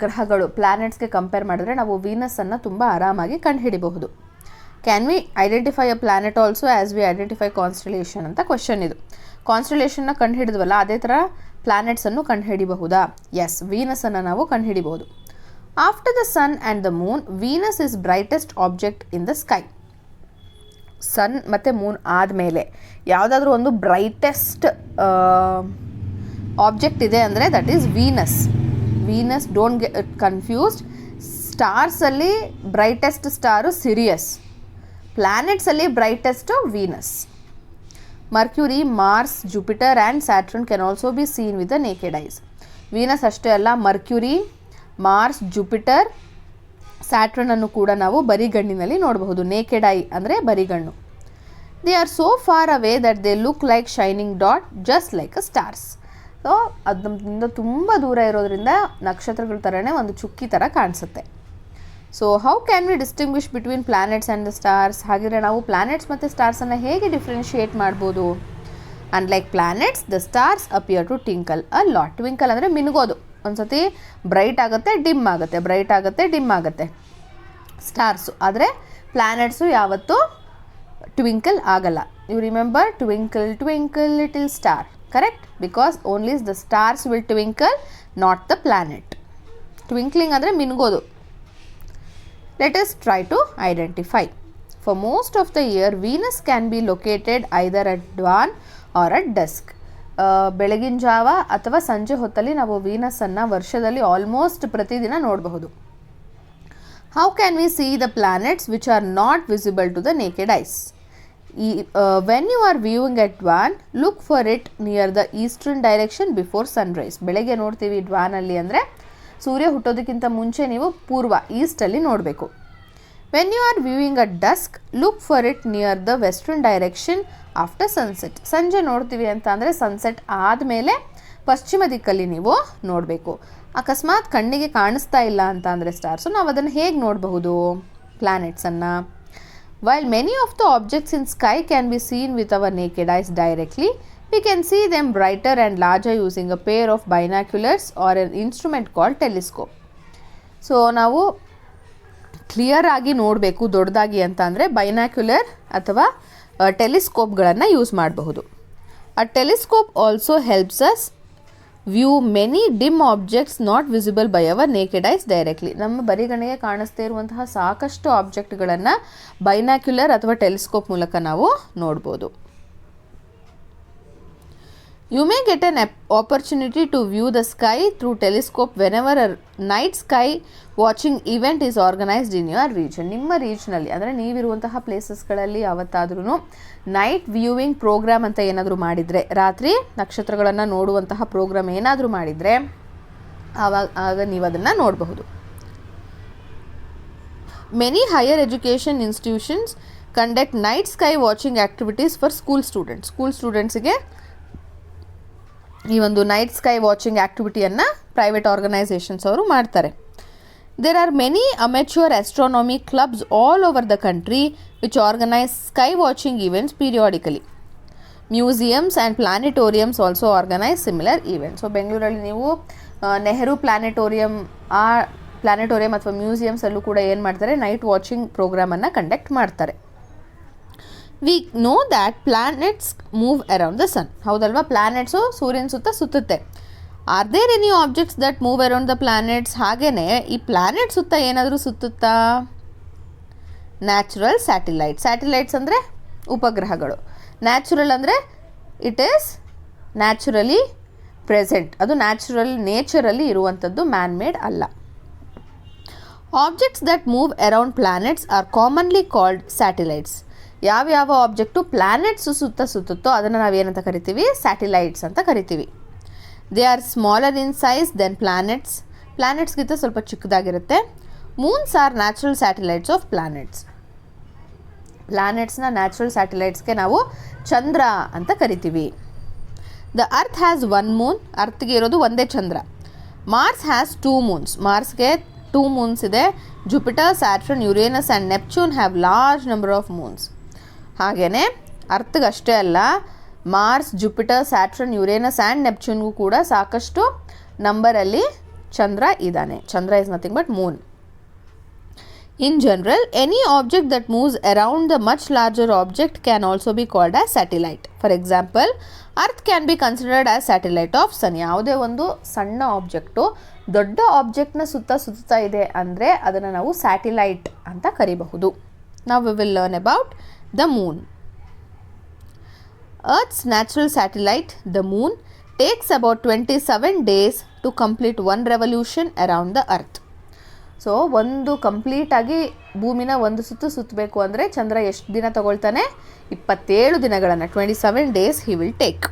S1: ಗ್ರಹಗಳು ಪ್ಲಾನೆಟ್ಸ್ಗೆ ಕಂಪೇರ್ ಮಾಡಿದ್ರೆ ನಾವು ವೀನಸ್ಸನ್ನು ತುಂಬ ಆರಾಮಾಗಿ ಕಂಡುಹಿಡಿಬಹುದು. Can we identify a planet also as we identify constellation ಅಂತ ಕ್ವಶನ್ ಇದು. ಕಾನ್ಸ್ಟಲೇಷನ್ನ ಕಂಡುಹಿಡಿದ್ವಲ್ಲ, ಅದೇ ಥರ ಪ್ಲಾನೆಟ್ಸನ್ನು ಕಂಡುಹಿಡಿಬಹುದಾ? ಎಸ್, ವೀನಸನ್ನು ನಾವು ಕಂಡುಹಿಡಿಬಹುದು. After the sun and the moon, Venus is brightest object in the sky. Sun ಮತ್ತು ಮೂನ್ ಆದಮೇಲೆ ಯಾವುದಾದ್ರೂ ಒಂದು ಬ್ರೈಟೆಸ್ಟ್ ಆಬ್ಜೆಕ್ಟ್ ಇದೆ ಅಂದರೆ that is Venus. Don't get confused. ಸ್ಟಾರ್ಸಲ್ಲಿ ಬ್ರೈಟೆಸ್ಟ್ ಸ್ಟಾರು ಸಿರಿಯಸ್, ಪ್ಲಾನೆಟ್ಸಲ್ಲಿ brightest Venus. Mercury, Mars, Jupiter and Saturn can also be seen with the naked eyes. Venus ಅಷ್ಟೇ ಅಲ್ಲ, ಮರ್ಕ್ಯೂರಿ, ಮಾರ್ಸ್, ಜುಪಿಟರ್, ಸ್ಯಾಟ್ರನನ್ನು ಕೂಡ ನಾವು ಬರಿಗಣ್ಣಿನಲ್ಲಿ ನೋಡಬಹುದು. ನೇಕೆಡ್ ಐ ಅಂದರೆ ಬರಿಗಣ್ಣು. They are so far away that they look like shining dot just like a stars. So ಅದು ನಮ್ಮಿಂದ ತುಂಬ ದೂರ ಇರೋದ್ರಿಂದ ನಕ್ಷತ್ರಗಳ ಥರನೇ ಒಂದು ಚುಕ್ಕಿ ಥರ ಕಾಣಿಸುತ್ತೆ. So how can we distinguish between planets and the stars? ಹಾಗಿದ್ರೆ ನಾವು ಪ್ಲಾನೆಟ್ಸ್ ಮತ್ತು ಸ್ಟಾರ್ಸನ್ನು ಹೇಗೆ ಡಿಫ್ರೆನ್ಷಿಯೇಟ್ ಮಾಡ್ಬೋದು? Unlike planets, the stars appear to twinkle a lot. Twinkle ಅಂದರೆ ಮಿನುಗೋದು. ಒಂದು ಸತಿ ಬ್ರೈಟ್ ಆಗುತ್ತೆ, ಡಿಮ್ ಆಗುತ್ತೆ, ಬ್ರೈಟ್ ಆಗುತ್ತೆ, ಡಿಮ್ ಆಗುತ್ತೆ ಸ್ಟಾರ್ಸು. ಆದರೆ ಪ್ಲಾನೆಟ್ಸು ಯಾವತ್ತೂ ಟ್ವಿಂಕಲ್ ಆಗಲ್ಲ. You remember twinkle twinkle little star, correct? Because only the stars will twinkle, not the planet. Twinkling ಅಂದರೆ ಮಿನುಗೋದು. Let us try to identify. For most of the year, Venus can be located either at dawn or at dusk. ಬೆಳಗಿನ ಜಾವ ಅಥವಾ ಸಂಜೆ ಹೊತ್ತಲ್ಲಿ ನಾವು ವೀನಸನ್ನು ವರ್ಷದಲ್ಲಿ almost ಪ್ರತಿದಿನ ನೋಡಬಹುದು. How can we see the planets which are not visible to the naked eyes? When you are viewing at dawn, look for it near the eastern direction before sunrise. ಬೆಳಗ್ಗೆ ನೋಡ್ತೀವಿ ಡ್ವಾನಲ್ಲಿ ಅಂದರೆ ಸೂರ್ಯ ಹುಟ್ಟೋದಕ್ಕಿಂತ ಮುಂಚೆ ನೀವು ಪೂರ್ವ ಈಸ್ಟಲ್ಲಿ ನೋಡಬೇಕು. When you are viewing at dusk, look for it near the western direction after sunset. ಸಂಜೆ ನೋಡ್ತೀವಿ ಅಂತ ಅಂದರೆ ಸನ್ಸೆಟ್ ಆದಮೇಲೆ ಪಶ್ಚಿಮ ದಿಕ್ಕಲ್ಲಿ ನೀವು ನೋಡಬೇಕು. ಅಕಸ್ಮಾತ್ ಕಣ್ಣಿಗೆ ಕಾಣಿಸ್ತಾ ಇಲ್ಲ ಅಂತ ಅಂದರೆ ಸ್ಟಾರ್ಸು, ನಾವು ಅದನ್ನು ಹೇಗೆ ನೋಡಬಹುದು ಪ್ಲಾನೆಟ್ಸನ್ನು? While many of the objects in sky can be seen with our naked eyes directly, we can see them brighter and larger using a pair of binoculars or an instrument called telescope. So ನಾವು clear ಆಗಿ ನೋಡಬೇಕು ದೊಡ್ಡದಾಗಿ ಅಂತ ಅಂದರೆ binocular ಅಥವಾ ಟೆಲಿಸ್ಕೋಪ್ಗಳನ್ನು use ಮಾಡಬಹುದು. A telescope also helps us view many dim objects not visible by our naked eyes directly. ನಮ್ಮ ಬರಿಗಣ್ಣಿಗೆ ಕಾಣಿಸ್ತಾ ಇರುವಂತಹ ಸಾಕಷ್ಟು ಆಬ್ಜೆಕ್ಟ್ಗಳನ್ನು ಬೈನಾಕ್ಯುಲರ್ ಅಥವಾ ಟೆಲಿಸ್ಕೋಪ್ ಮೂಲಕ ನಾವು ನೋಡ್ಬೋದು. You may get an opportunity to view the sky through telescope whenever a night sky watching event is organized in your region. ನಿಮ್ಮ ರೀಜ್ನಲ್ಲಿ ಅಂದರೆ ನೀವಿರುವಂತಹ ಪ್ಲೇಸಸ್ಗಳಲ್ಲಿ ಯಾವತ್ತಾದ್ರೂ ನೈಟ್ ವ್ಯೂವಿಂಗ್ ಪ್ರೋಗ್ರಾಮ್ ಅಂತ ಏನಾದರೂ ಮಾಡಿದರೆ, ರಾತ್ರಿ ನಕ್ಷತ್ರಗಳನ್ನು ನೋಡುವಂತಹ ಪ್ರೋಗ್ರಾಮ್ ಏನಾದರೂ ಮಾಡಿದರೆ ಆಗ ನೀವು ಅದನ್ನು ನೋಡಬಹುದು. Many higher education institutions conduct night sky watching activities for school students. School ಸ್ಟೂಡೆಂಟ್ಸಿಗೆ ಈ ಒಂದು ನೈಟ್ ಸ್ಕೈ ವಾಚಿಂಗ್ ಆ್ಯಕ್ಟಿವಿಟಿಯನ್ನು ಪ್ರೈವೇಟ್ ಆರ್ಗನೈಸೇಷನ್ಸ್ ಅವರು ಮಾಡ್ತಾರೆ. There are many amateur astronomy clubs all over the country which organise sky watching events periodically. Museums and planetariums also organise similar events. So ಬೆಂಗಳೂರಲ್ಲಿ ನೀವು Nehru planetarium ಅಥವಾ ಮ್ಯೂಸಿಯಮ್ಸಲ್ಲೂ ಕೂಡ ಏನು ಮಾಡ್ತಾರೆ, ನೈಟ್ ವಾಚಿಂಗ್ ಪ್ರೋಗ್ರಾಮನ್ನು ಕಂಡಕ್ಟ್ ಮಾಡ್ತಾರೆ. We know that planets move around the sun. ಹೌದಲ್ವಾ, ಪ್ಲಾನೆಟ್ಸು ಸೂರ್ಯನ ಸುತ್ತ ಸುತ್ತುತ್ತೆ. Are there any objects that move around the planets? ಹಾಗೆಯೇ ಈ ಪ್ಲಾನೆಟ್ ಸುತ್ತ ಏನಾದರೂ ಸುತ್ತುತ್ತಾ? ನ್ಯಾಚುರಲ್ ಸ್ಯಾಟಿಲೈಟ್ಸ್ ಅಂದರೆ ಉಪಗ್ರಹಗಳು. ನ್ಯಾಚುರಲ್ ಅಂದರೆ ಇಟ್ ಈಸ್ ನ್ಯಾಚುರಲಿ ಪ್ರೆಸೆಂಟ್, ಅದು ನೇಚರಲ್ಲಿ ಇರುವಂಥದ್ದು, ಮ್ಯಾನ್ ಮೇಡ್ ಅಲ್ಲ. Objects that move around planets R commonly called satellites. ಯಾವ್ಯಾವ ಆಬ್ಜೆಕ್ಟು ಪ್ಲಾನೆಟ್ಸ್ ಸುತ್ತುತ್ತೋ ಅದನ್ನು ನಾವೇನಂತ ಕರಿತೀವಿ? ಸ್ಯಾಟಿಲೈಟ್ಸ್ ಅಂತ ಕರಿತೀವಿ. They are smaller in size then ಪ್ಲಾನೆಟ್ಸ್ಗಿಂತ ಸ್ವಲ್ಪ ಚಿಕ್ಕದಾಗಿರುತ್ತೆ. Moons R natural satellites of ಪ್ಲಾನೆಟ್ಸ್ನ natural ಸ್ಯಾಟಿಲೈಟ್ಸ್ಗೆ ನಾವು ಚಂದ್ರ ಅಂತ ಕರಿತೀವಿ. ದ ಅರ್ತ್ ಹ್ಯಾಸ್ 1 ಮೂನ್, ಅರ್ತ್ಗೆ ಇರೋದು ಒಂದೇ ಚಂದ್ರ. ಮಾರ್ಸ್ ಹ್ಯಾಸ್ 2 ಮೂನ್ಸ್, ಮಾರ್ಸ್ಗೆ 2 ಮೂನ್ಸ್ ಇದೆ. Jupiter, Saturn, Uranus and Neptune have large number of moons. ಹಾಗೆಯೇ ಅರ್ಥಗೆ ಅಷ್ಟೇ ಅಲ್ಲ, Mars, Jupiter, Saturn, Uranus and ನೆಪ್ಚೂನ್ಗೂ ಕೂಡ ಸಾಕಷ್ಟು ನಂಬರಲ್ಲಿ ಚಂದ್ರ ಇದ್ದಾನೆ. ಚಂದ್ರ is nothing but moon. In general, any object that moves around the much larger object can also be called as satellite. For example, Earth can be considered as satellite of Sun. ಯಾವುದೇ ಒಂದು ಸಣ್ಣ object ದೊಡ್ಡ ಆಬ್ಜೆಕ್ಟ್ನ ಸುತ್ತಾ ಇದೆ ಅಂದರೆ ಅದನ್ನು ನಾವು satellite ಅಂತ ಕರಿಬಹುದು. Now we will learn about the moon. Earth's natural satellite, the moon, takes about 27 days to complete one revolution around the Earth. So ಒಂದು ಕಂಪ್ಲೀಟಾಗಿ ಭೂಮಿನ ಒಂದು ಸುತ್ತಬೇಕು ಅಂದರೆ ಚಂದ್ರ ಎಷ್ಟು ದಿನ ತಗೊಳ್ತಾನೆ? 27 ದಿನಗಳನ್ನು, 27 days he will take.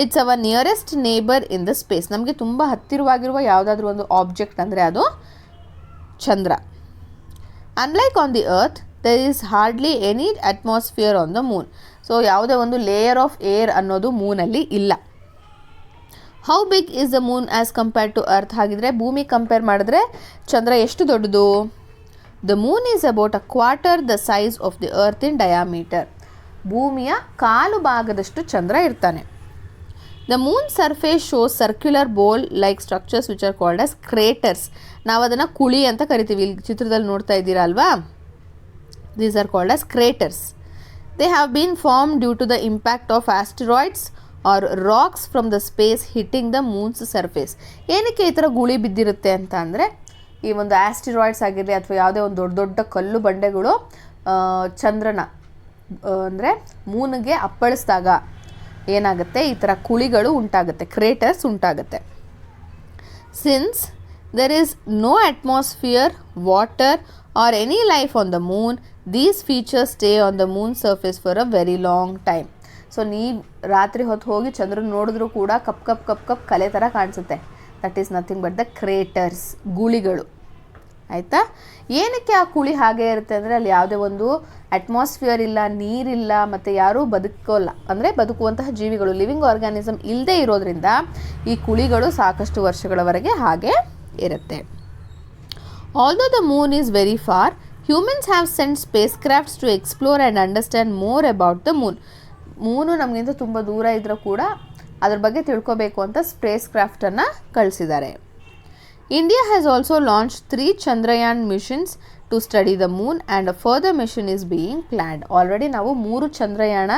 S1: It's our nearest neighbour in the space. ನಮಗೆ ತುಂಬ ಹತ್ತಿರವಾಗಿರುವ ಯಾವುದಾದ್ರೂ ಒಂದು ಆಬ್ಜೆಕ್ಟ್ ಅಂದರೆ ಅದು ಚಂದ್ರ. Unlike on the earth there is hardly any atmosphere on the moon. So ಯಾವುದೇ ಒಂದು ಲೇಯರ್ ಆಫ್ ಏರ್ ಅನ್ನೋದು ಮೂನಲ್ಲಿ ಇಲ್ಲ. How big is the moon as compared to earth? ಹಾಗಿದ್ರೆ ಭೂಮಿ ಕಂಪೇರ್ ಮಾಡಿದ್ರೆ ಚಂದ್ರ ಎಷ್ಟು ದೊಡ್ಡದು? The moon is about a quarter the size of the earth in diameter. ಭೂಮಿಯ ಕಾಲು ಭಾಗದಷ್ಟು ಚಂದ್ರ ಇರ್ತಾನೆ. The Moon surface shows circular bowl like structures which are called as craters. ನಾವು ಅದನ್ನು ಕುಳಿ ಅಂತ ಕರಿತೀವಿ. ಇಲ್ಲಿ ಚಿತ್ರದಲ್ಲಿ ನೋಡ್ತಾ ಇದ್ದೀರಾ ಅಲ್ವಾ? These are called as craters. They have been form due to the impact of asteroids or rocks from the space hitting the moon's surface. ಏನಕ್ಕೆ ಈ ಥರ ಗುಳಿ ಬಿದ್ದಿರುತ್ತೆ ಅಂತ ಅಂದರೆ, ಈ ಒಂದು ಆಸ್ಟಿರಾಯ್ಡ್ಸ್ ಆಗಿರಲಿ ಅಥವಾ ಯಾವುದೇ ಒಂದು ದೊಡ್ಡ ದೊಡ್ಡ ಕಲ್ಲು ಬಂಡೆಗಳು ಚಂದ್ರನ ಅಂದರೆ ಮೂನಿಗೆ ಅಪ್ಪಳಿಸಿದಾಗ ಏನಾಗುತ್ತೆ? ಈ ಥರ ಕುಳಿಗಳು ಉಂಟಾಗುತ್ತೆ, ಕ್ರೇಟರ್ಸ್ ಉಂಟಾಗುತ್ತೆ. Since there is no atmosphere, water or any life on the moon, these features stay on the moon surface for a very long time. So ನೀವು ರಾತ್ರಿ ಹೊತ್ತು ಹೋಗಿ ಚಂದ್ರನ ನೋಡಿದ್ರೂ ಕೂಡ ಕಪ್ ಕಲೆ ಥರ ಕಾಣಿಸುತ್ತೆ. That is nothing but the craters, ಗುಳಿಗಳು. ಆಯಿತಾ? ಏನಕ್ಕೆ ಆ ಕುಳಿ ಹಾಗೆ ಇರುತ್ತೆ ಅಂದರೆ ಅಲ್ಲಿ ಯಾವುದೇ ಒಂದು ಅಟ್ಮಾಸ್ಫಿಯರ್ ಇಲ್ಲ, ನೀರಿಲ್ಲ, ಮತ್ತು ಯಾರೂ ಬದುಕೋಲ್ಲ, ಅಂದರೆ ಬದುಕುವಂತಹ ಜೀವಿಗಳು, ಲಿವಿಂಗ್ ಆರ್ಗ್ಯಾನಿಸಮ್ ಇಲ್ಲದೆ ಇರೋದ್ರಿಂದ ಈ ಕುಳಿಗಳು ಸಾಕಷ್ಟು ವರ್ಷಗಳವರೆಗೆ ಹಾಗೆ ಇರುತ್ತೆ. Although the moon is very far, humans have sent space crafts to explore and understand more about the moon. Moon ನಮಗಿಂತ ತುಂಬ ದೂರ ಇದ್ದರೂ ಕೂಡ ಅದ್ರ ಬಗ್ಗೆ ತಿಳ್ಕೋಬೇಕು ಅಂತ ಸ್ಪೇಸ್ ಕ್ರಾಫ್ಟನ್ನು ಕಳಿಸಿದ್ದಾರೆ. India has also launch 3 Chandrayaan missions to study the moon and a further mission is being planned. Already ನಾವು 3 ಚಂದ್ರಯಾನ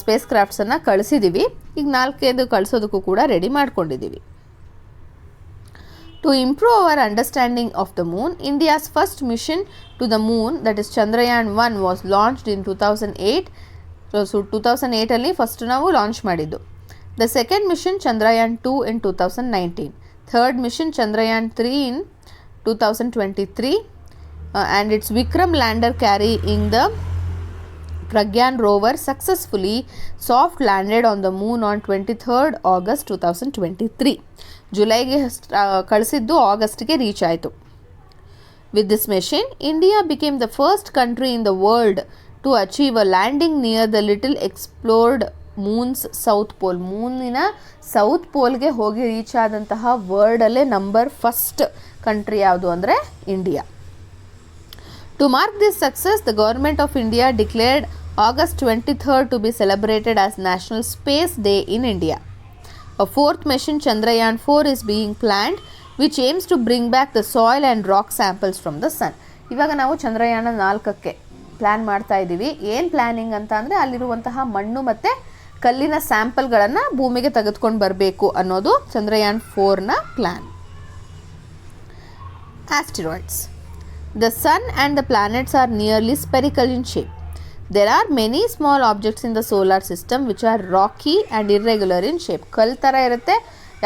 S1: ಸ್ಪೇಸ್ ಕ್ರಾಫ್ಟ್ಸನ್ನು ಕಳಿಸಿದ್ದೀವಿ. ಈಗ 4ನೇದು ಕಳಿಸೋದಕ್ಕೂ ಕೂಡ ರೆಡಿ ಮಾಡ್ಕೊಂಡಿದ್ದೀವಿ. To improve our understanding of the moon, India's first mission to the moon, that is Chandrayaan 1, was launched in 2008. So 2008 ಅಲ್ಲಿ first ನಾವು launch ಮಾಡಿದ್ದು. The second mission Chandrayaan 2 in 2019. Third mission Chandrayaan 3 in 2023 and its Vikram lander carrying the Pragyan rover successfully soft landed on the moon on 23rd August 2023. ಜುಲೈಗೆ ಕಳಿಸಿದ್ದು ಆಗಸ್ಟ್ಗೆ reach ಆಯಿತು. With this mission, India became the first country in the world to achieve a landing near the little explored moon's south pole. ಮೂನಿನ south ಪೋಲ್ಗೆ ಹೋಗಿ reach ಆದಂತಹ ವರ್ಲ್ಡಲ್ಲೇ number first country ಯಾವುದು ಅಂದರೆ India. To mark this success, the government of India declared August 23rd to be celebrated as National Space Day in India. A fourth mission, Chandrayaan 4, is being planned, which aims to bring back the soil and rock samples from the sun. ಇವಾಗ ನಾವು Chandrayaan 4ಕ್ಕೆ plan ಮಾಡ್ತಾ ಇದ್ದೀವಿ. ಏನು planning ಅಂತ ಅಂದರೆ ಅಲ್ಲಿರುವಂತಹ ಮಣ್ಣು ಮತ್ತು ಕಲ್ಲಿನ ಸ್ಯಾಂಪಲ್ಗಳನ್ನು ಭೂಮಿಗೆ ತೆಗೆದುಕೊಂಡು ಬರಬೇಕು ಅನ್ನೋದು ಚಂದ್ರಯಾನ್ 4ನ plan. Asteroids. The sun and the planets are nearly spherical in shape. There are many small objects in the solar system which are rocky and irregular in shape. ಕಲ್ ಥರ ಇರುತ್ತೆ,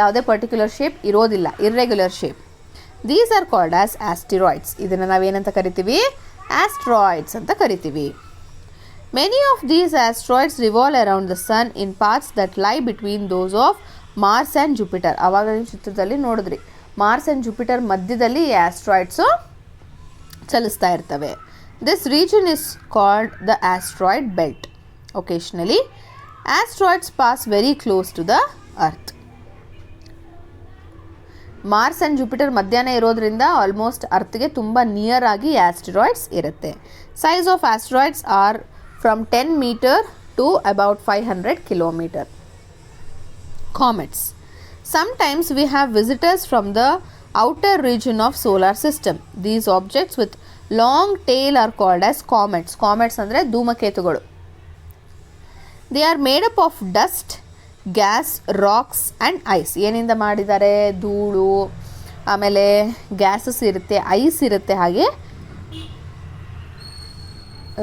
S1: ಯಾವುದೇ ಪರ್ಟಿಕ್ಯುಲರ್ ಶೇಪ್ ಇರೋದಿಲ್ಲ, irregular shape. These are called as asteroids. ಇದನ್ನು ನಾವೇನಂತ ಕರಿತೀವಿ? Asteroids ಅಂತ ಕರಿತೀವಿ. Many of these asteroids revolve around the sun in paths that lie between those of Mars and Jupiter. ಆವಾಗ ನೀವು ಚಿತ್ರದಲ್ಲಿ ನೋಡಿದ್ರಿ, ಮಾರ್ಸ್ ಆ್ಯಂಡ್ ಜುಪಿಟರ್ ಮಧ್ಯದಲ್ಲಿ ಈ ಆಸ್ಟ್ರಾಯ್ಡ್ಸು ಚಲಿಸ್ತಾ ಇರ್ತವೆ. This region is called the asteroid belt. Occasionally, asteroids pass very close to the earth. Mars and Jupiter ಮಧ್ಯಾಹ್ನ ಇರೋದ್ರಿಂದ almost ಅರ್ತ್ಗೆ ತುಂಬ ನಿಯರ್ ಆಗಿ ಆಸ್ಟರಾಯ್ಡ್ಸ್ ಇರುತ್ತೆ. Size of asteroids are from 10 metre to about 500 kilometre. Comets. Sometimes we have visitors from the outer region of solar system. These objects with long tail are called as comets. Comets ಅಂದರೆ ಧೂಮಕೇತುಗಳು. They are made up of dust, gas, rocks and ice. ಏನಿಂದ ಮಾಡಿದ್ದಾರೆ? ಧೂಳು, ಆಮೇಲೆ gases ಇರುತ್ತೆ, ice ಇರುತ್ತೆ, ಹಾಗೆ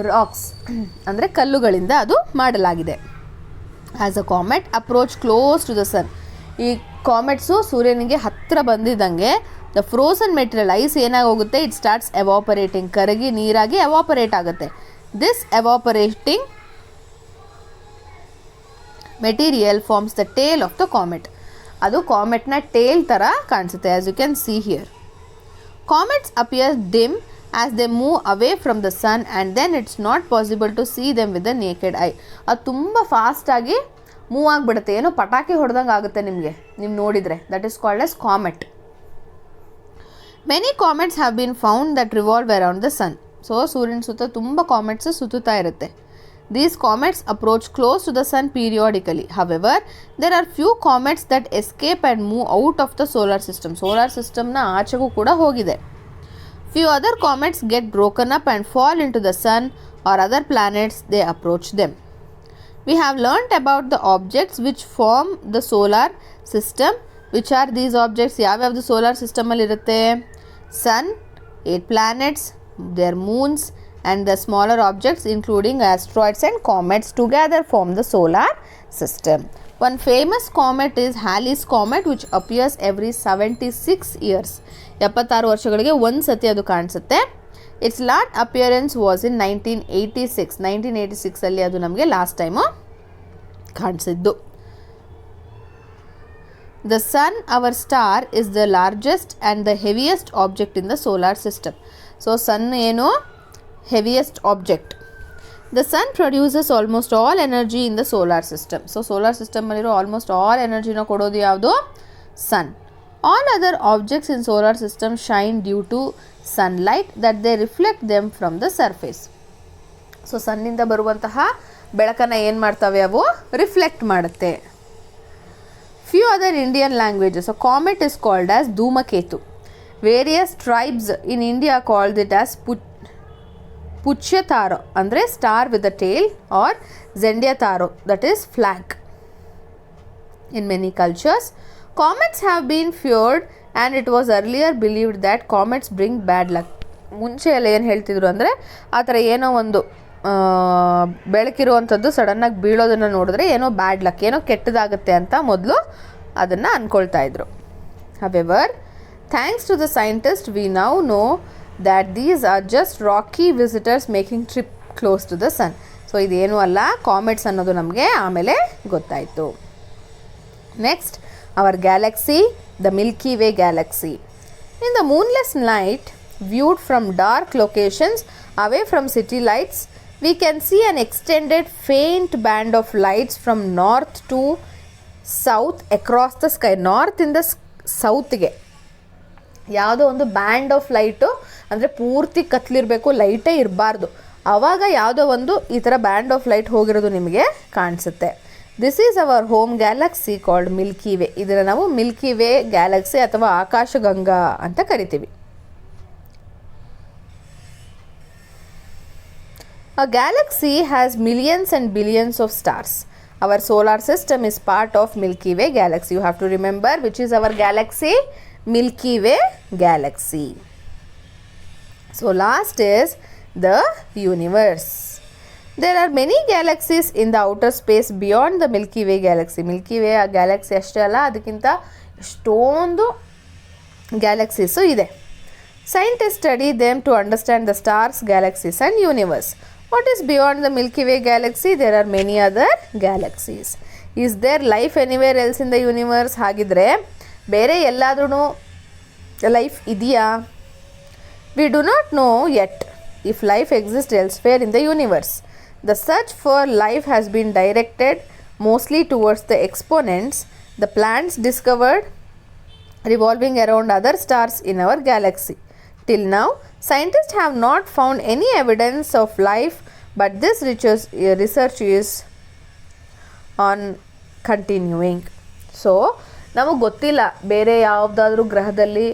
S1: racks ಅಂದರೆ ಕಲ್ಲುಗಳಿಂದ ಅದು ಮಾಡಲಾಗಿದೆ. As a comet approach close to the sun. ಈ ಕಾಮೆಟ್ಸು ಸೂರ್ಯನಿಗೆ ಹತ್ತಿರ ಬಂದಿದ್ದಂಗೆ ದ ಫ್ರೋಸನ್ ಮೆಟೀರಿಯಲ್, ಐಸ್ ಏನಾಗಿ ಹೋಗುತ್ತೆ, ಇಟ್ ಸ್ಟಾರ್ಟ್ಸ್ ಎವಾಪರೇಟಿಂಗ್, ಕರಗಿ ನೀರಾಗಿ ಎವಾಪರೇಟ್ ಆಗುತ್ತೆ. This evaporating material forms the tail of the comet. ಅದು ಕಾಮೆಟ್ನ ಟೇಲ್ ಥರ ಕಾಣಿಸುತ್ತೆ, as you can see here. Comets appear dim as they move away from the sun and then it's not possible to see them with the naked I. ಅದು ತುಂಬ ಫಾಸ್ಟಾಗಿ move ಆಗಿಬಿಡುತ್ತೆ, ಏನೋ ಪಟಾಕಿ ಹೊಡೆದಂಗೆ ಆಗುತ್ತೆ ನಿಮಗೆ, ನೀವು ನೋಡಿದರೆ. That is called as comet. Many comets have been found that revolve around the sun. So ಸೂರ್ಯನ ಸುತ್ತ ತುಂಬ ಕಾಮೆಟ್ಸ್ ಸುತ್ತುತ್ತಾ ಇರುತ್ತೆ. These comets approach close to the sun periodically. However, there are few comets that escape and move out of the solar system. Solar system na ಆಚೆಗೂ ಕೂಡ ಹೋಗಿದೆ. Few other comets get broken up and fall into the sun or other planets they approach them. We have learnt about the objects which form the solar system. Which are these objects? ಯಾವ್ಯಾವ್ದು solar system ಅಲ್ಲಿ ಇರುತ್ತೆ? Sun, 8 planets, their moons, and the smaller objects including asteroids and comets together form the solar system. One famous comet is Halley's comet which appears every 76 years. 76 ವರ್ಷಗಳಿಗೆ ಒಂದು ಸತಿ ಅದು ಕಾಣಿಸುತ್ತೆ. Its last appearance was in 1986. 1986 ಅಲ್ಲಿ ಅದು ನಮಗೆ last time ಕಾಣಿಸಿದ್ದು. The sun, our star, is the largest and the heaviest object in the solar system. So sun ಏನು heaviest object. The sun produces almost all energy in the solar system. So solar system ಅಲ್ಲಿರೋ almost all energy ನ ಕೊಡೋದು ಯಾವುದು? sun. All other objects in solar system shine due to sunlight that they reflect them from the surface. So ಸನ್ನಿಂದ ಬರುವಂತಹ ಬೆಳಕನ್ನು ಏನು ಮಾಡ್ತವೆ? ಅವು reflect ಮಾಡುತ್ತೆ. Few other Indian languages. A comet is called as Dhumaketu. Various tribes in India called it as Puchyataro, ಅಂದರೆ star with a tail, or Zendyataro, that is flag. In many cultures, comets have been feared and it was earlier believed that comets bring bad luck. ಮುಂಚೆ ಎಲ್ಲ ಏನು ಹೇಳ್ತಿದ್ರು ಅಂದರೆ, ಆ ಥರ ಏನೋ ಒಂದು ಬೆಳಕಿರುವಂಥದ್ದು ಸಡನ್ನಾಗಿ ಬೀಳೋದನ್ನು ನೋಡಿದ್ರೆ ಏನೋ ಬ್ಯಾಡ್ ಲಕ್, ಏನೋ ಕೆಟ್ಟದಾಗುತ್ತೆ ಅಂತ ಮೊದಲು ಅದನ್ನು ಅಂದ್ಕೊಳ್ತಾ ಇದ್ರು. However, thanks to the scientists, we now know that these are just rocky visitors making trip close to the sun. So ಇದೇನು ಅಲ್ಲ, ಕಾಮೆಟ್ಸ್ ಅನ್ನೋದು ನಮಗೆ ಆಮೇಲೆ ಗೊತ್ತಾಯಿತು. Next, our galaxy, the Milky Way galaxy. In the moonless night, viewed from dark locations away from city lights, we can see an extended faint band of lights from north to south across the sky. North ಇಂದ ಸೌತ್ಗೆ ಯಾವುದೋ ಒಂದು band of light, ಅಂದರೆ ಪೂರ್ತಿ ಕತ್ಲಿರಬೇಕು, ಲೈಟೇ ಇರಬಾರ್ದು, ಆವಾಗ ಯಾವುದೋ ಒಂದು ಈ ಥರ ಬ್ಯಾಂಡ್ ಆಫ್ ಲೈಟ್ ಹೋಗಿರೋದು ನಿಮಗೆ ಕಾಣಿಸುತ್ತೆ. This is our home Galaxy called Milky way. ಇದನ್ನು ನಾವು ಮಿಲ್ಕಿ ವೇ ಗ್ಯಾಲಕ್ಸಿ ಅಥವಾ ಆಕಾಶಗಂಗಾ ಅಂತ ಕರಿತೀವಿ. A galaxy has millions and billions of stars. Our solar system is part of Milky Way galaxy. You have to remember which is our galaxy, Milky Way galaxy. So last is the universe. There are many galaxies in the outer space beyond the Milky Way galaxy. Milky way ಆ Galaxy ಅಷ್ಟೇ ಅಲ್ಲ, ಅದಕ್ಕಿಂತ ಎಷ್ಟೊಂದು ಗ್ಯಾಲಕ್ಸೀಸು ಇದೆ. Scientists study them to understand the stars, galaxies and universe. What is beyond the Milky Way galaxy? There are many other galaxies. Is there life anywhere else in the universe? ಹಾಗಿದ್ರೆ ಬೇರೆ ಎಲ್ಲಾದ್ರೂ life ಇದೆಯಾ? We do not know yet if life exists elsewhere in the universe. The search for life has been directed mostly towards the exponents, the planets discovered revolving around other stars in our galaxy. Till now, scientists have not found any evidence of life, but this research is on continuing. So, ನಮಗೆ ಗೊತ್ತಿಲ್ಲ ಬೇರೆ ಯಾವುದಾದ್ರೂ ಗ್ರಹದಲ್ಲಿ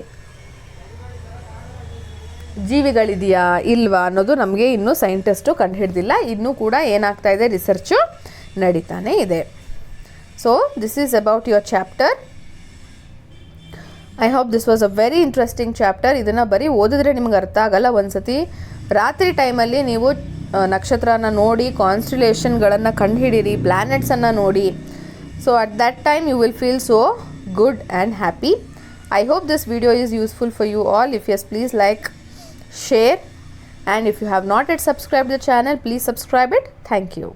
S1: ಜೀವಿಗಳಿದೆಯಾ ಇಲ್ವಾ ಅನ್ನೋದು ನಮಗೆ ಇನ್ನೂ scientist ಕಂಡುಹಿಡ್ದಿಲ್ಲ. ಇನ್ನೂ ಕೂಡ ಏನಾಗ್ತಾ ಇದೆ, ರಿಸರ್ಚು ನಡೀತಾನೆ ಇದೆ. So this is about your chapter. I hope this was a very interesting chapter. ಇದನ್ನು ಬರೀ ಓದಿದ್ರೆ ನಿಮ್ಗೆ ಅರ್ಥ ಆಗಲ್ಲ. ಒಂದು ಸತಿ ರಾತ್ರಿ ಟೈಮಲ್ಲಿ ನೀವು ನಕ್ಷತ್ರನ ನೋಡಿ, ಕಾನ್ಸ್ಟಿಲೇಷನ್ಗಳನ್ನು ಕಂಡುಹಿಡೀರಿ, ಪ್ಲ್ಯಾನೆಟ್ಸನ್ನು ನೋಡಿ. So at that time you will feel so good and happy. I hope this video is useful for you all. If yes, please like, share, and if you have not yet subscribed the channel, please subscribe it. Thank you.